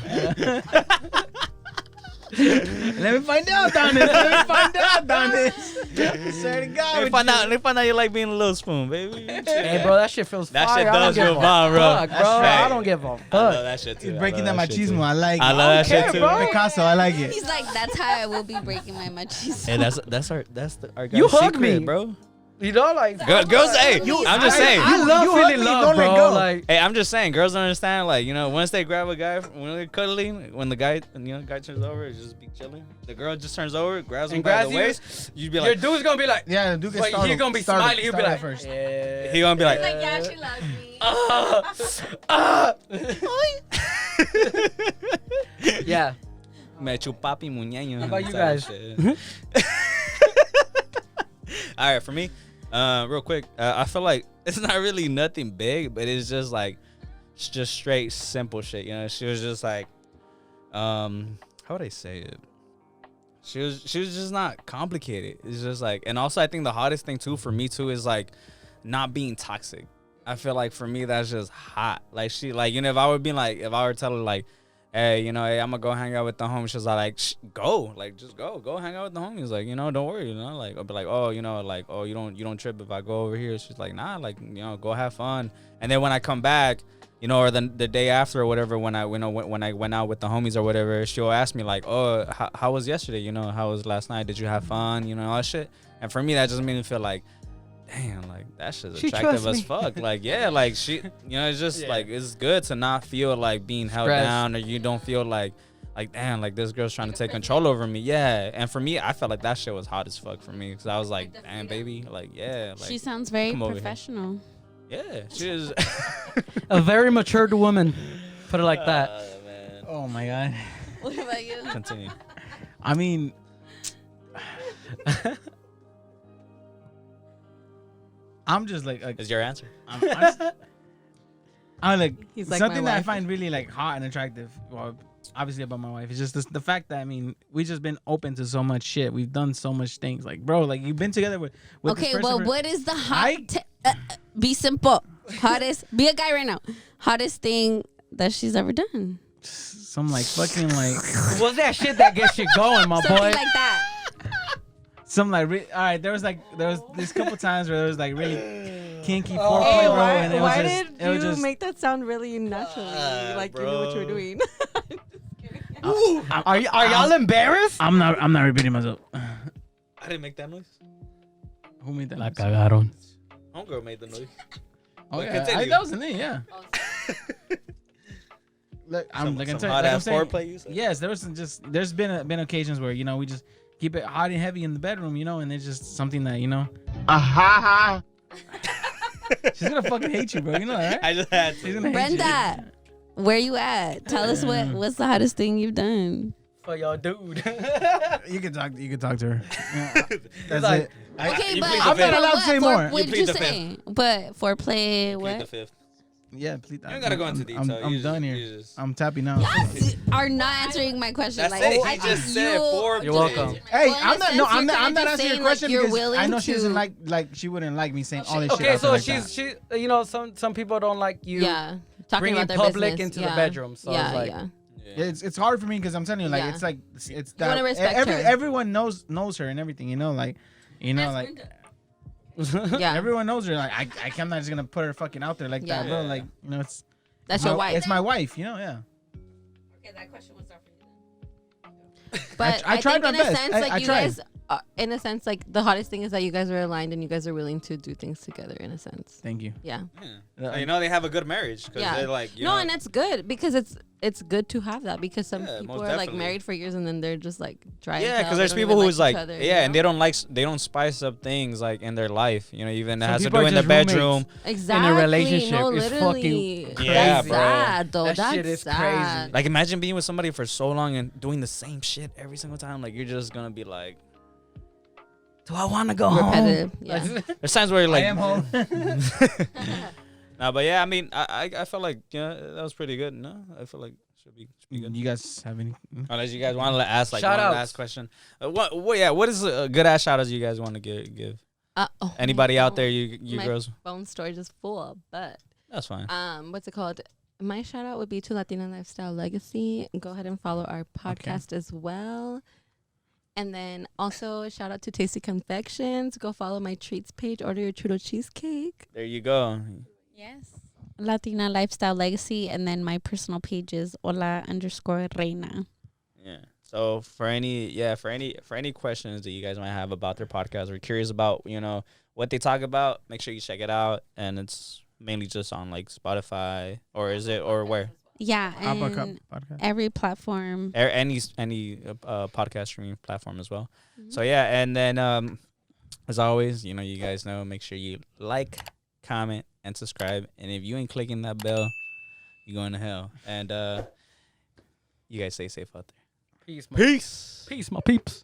Let me find out, Donis. Let me find out, Donis. Swear to God. Let me find out you like being a little spoon, baby. Hey, bro, that shit feels That fire. shit I don't does give feel a bomb, bro. fuck, bro. Hey. I don't give a I love fuck. that shit too. He's I breaking love that that shit machismo. too. I like it. I love that shit care, too. bro. Picasso, I like it. He's like, that's how I will be breaking my machismo. Hey, that's our guy's You hug secret, me. bro. You know, like Girls, hey, I'm just saying. I love you hug feeling me, love, don't let bro. go. Like, Hey, I'm just saying, girls don't understand. Like, once they grab a guy, when they're cuddling, when the guy, guy turns over, it's just be chilling. The girl just turns over, grabs him And by grabs the you? waist. You'd be your like, dude's gonna be like, Yeah, the dude gets but startled. he's gonna be Startled. smiling. He'll be like, Startled first. yeah. he gonna be like, Like, yeah, she loves me. Yeah. me chupapi muñeño. How about you type guys? shit. All right, for me, real quick, I feel like it's not really nothing big, but it's just like, it's just straight simple shit. She was just like, how would I say it? She was just not complicated. It's just like, and also I think the hottest thing too for me too is like not being toxic. I feel like for me that's just hot. Like if I were tell her like, hey, hey, I'm gonna go hang out with the homies. She's like, go, like just go hang out with the homies. Like, don't worry, like I'll be like, oh, like, oh, you don't trip if I go over here. She's like, nah, like, go have fun. And then when I come back, or the day after or whatever, when I went out with the homies or whatever, she'll ask me like, oh, how was yesterday? How was last night? Did you have fun? All that shit. And for me, that just made me feel like, damn, like that shit's She attractive trusts as fuck. Like, yeah, like she, it's just like, it's good to not feel like being held Stress. down, or you don't feel like damn, like this girl's trying to take control over me. Yeah. And for me, I felt like that shit was hot as fuck for me, because I was like, damn, baby, like, yeah, like, She sounds very come over here. professional. yeah, she is. A very matured woman. Put it like that. Man. Oh my God. What about you? Continue. I mean, I'm just like Is your answer? I'm like He's like something my that I wife. find really like hot and attractive. Well, obviously about my wife, is just the fact that we just been open to so much shit. We've done so much things. Like, bro, like you've been together with Okay, this person well, for- what is the I- be simple, hottest, be a guy right now, hottest thing that she's ever done? some like fucking like What's that shit that gets you going, my Something boy? like that. some like all right. There was this couple times where there was like really kinky Oh. foreplay, Hey, bro, why, and it was why just, did it was you just make that sound really naturally? Like you knew what you were bro. doing. Are y'all embarrassed? I'm not repeating myself. I didn't make that noise. Who made that? La noise? cagaron. Homegirl made the noise. Oh But yeah, continue. that was in it. Yeah. Look, I'm Some like, I'm hot ass saying, foreplay, you said? yes, there's been occasions where we just keep it hot and heavy in the bedroom, and it's just something that she's gonna fucking hate you, bro. You know that, right? I just had She's to. gonna hate you. Brenda, where you at? Tell us what's the hottest thing you've done. For your dude. You can talk to her. Yeah, that's like- it. Okay, you but plead the I'm not fifth. allowed to say more. What You did plead you the say? But foreplay, Plead the what? fifth. Yeah, please. You don't gotta go into detail. I'm done here. You just- I'm tapping out. You are not answering my question. That's like, it. He I just think said foreplay. You're welcome. Hey, Well, in a I'm not. sense, No, you're I'm not. I'm kinda not just answering your saying, question like, you're because willing I know she doesn't to- like she wouldn't like me saying all this shit. Okay, out so there she's like that. she some people don't like you Yeah, talking bringing about their public business. into yeah. the bedroom. So yeah, it's like, yeah. Yeah. It's hard for me because I'm telling you, like Yeah. it's like it's You that wanna respect her. everyone knows her and everything, like Yeah. everyone knows her. Like I'm not just gonna put her fucking out there like that, Yeah. bro. Like it's That's my, your wife. It's my wife, yeah. Okay, that question was not for you. But I tried think my in a best. sense, I like you tried. guys, in a sense, like the hottest thing is that you guys are aligned and you guys are willing to do things together. In a sense, Thank you. yeah. Yeah. They have a good marriage because Yeah. they're like, No, and that's good because it's good to have that because some Yeah, people most are like definitely. married for years and then they're just like dry. yeah, because because there's people who's like, yeah, and they don't spice up things like in their life, even that Some has to people do are in the just roommates. bedroom. exactly relationship No, is literally. fucking Yeah, That's bro. sad, though. That That's shit is sad. crazy. Like imagine being with somebody for so long and doing the same shit every single time. Like you're just gonna be like, Do I want to go home? repetitive. Yeah. There's times where you're like, I am home. no, but yeah, I mean, I felt like that was pretty good. No, I feel like should be good. You guys have any? Unless you guys want to ask like Shout one outs. last question. What is a good ass shout out you guys want to give? Oh, Anybody my out there, phone- you my girls? phone storage is full, but That's fine. what's it called? My shout out would be to Latina Lifestyle Legacy. Go ahead and follow our podcast as well. And then also a shout out to Tasty Confections. Go follow my treats page. Order your churro cheesecake. There you go. Yes. Latina Lifestyle Legacy, and then my personal page is hola_reina. Yeah. So for any questions that you guys might have about their podcast or curious about, what they talk about, make sure you check it out. And it's mainly just on like Spotify, or is it, or where? Yeah, Apple Cup and podcast. every platform. Any podcast streaming platform as well. So yeah, and then as always, you guys know, make sure you like, comment, and subscribe. And if you ain't clicking that bell, you're going to hell. And you guys stay safe out there. Peace. Peace. Peace, my peeps.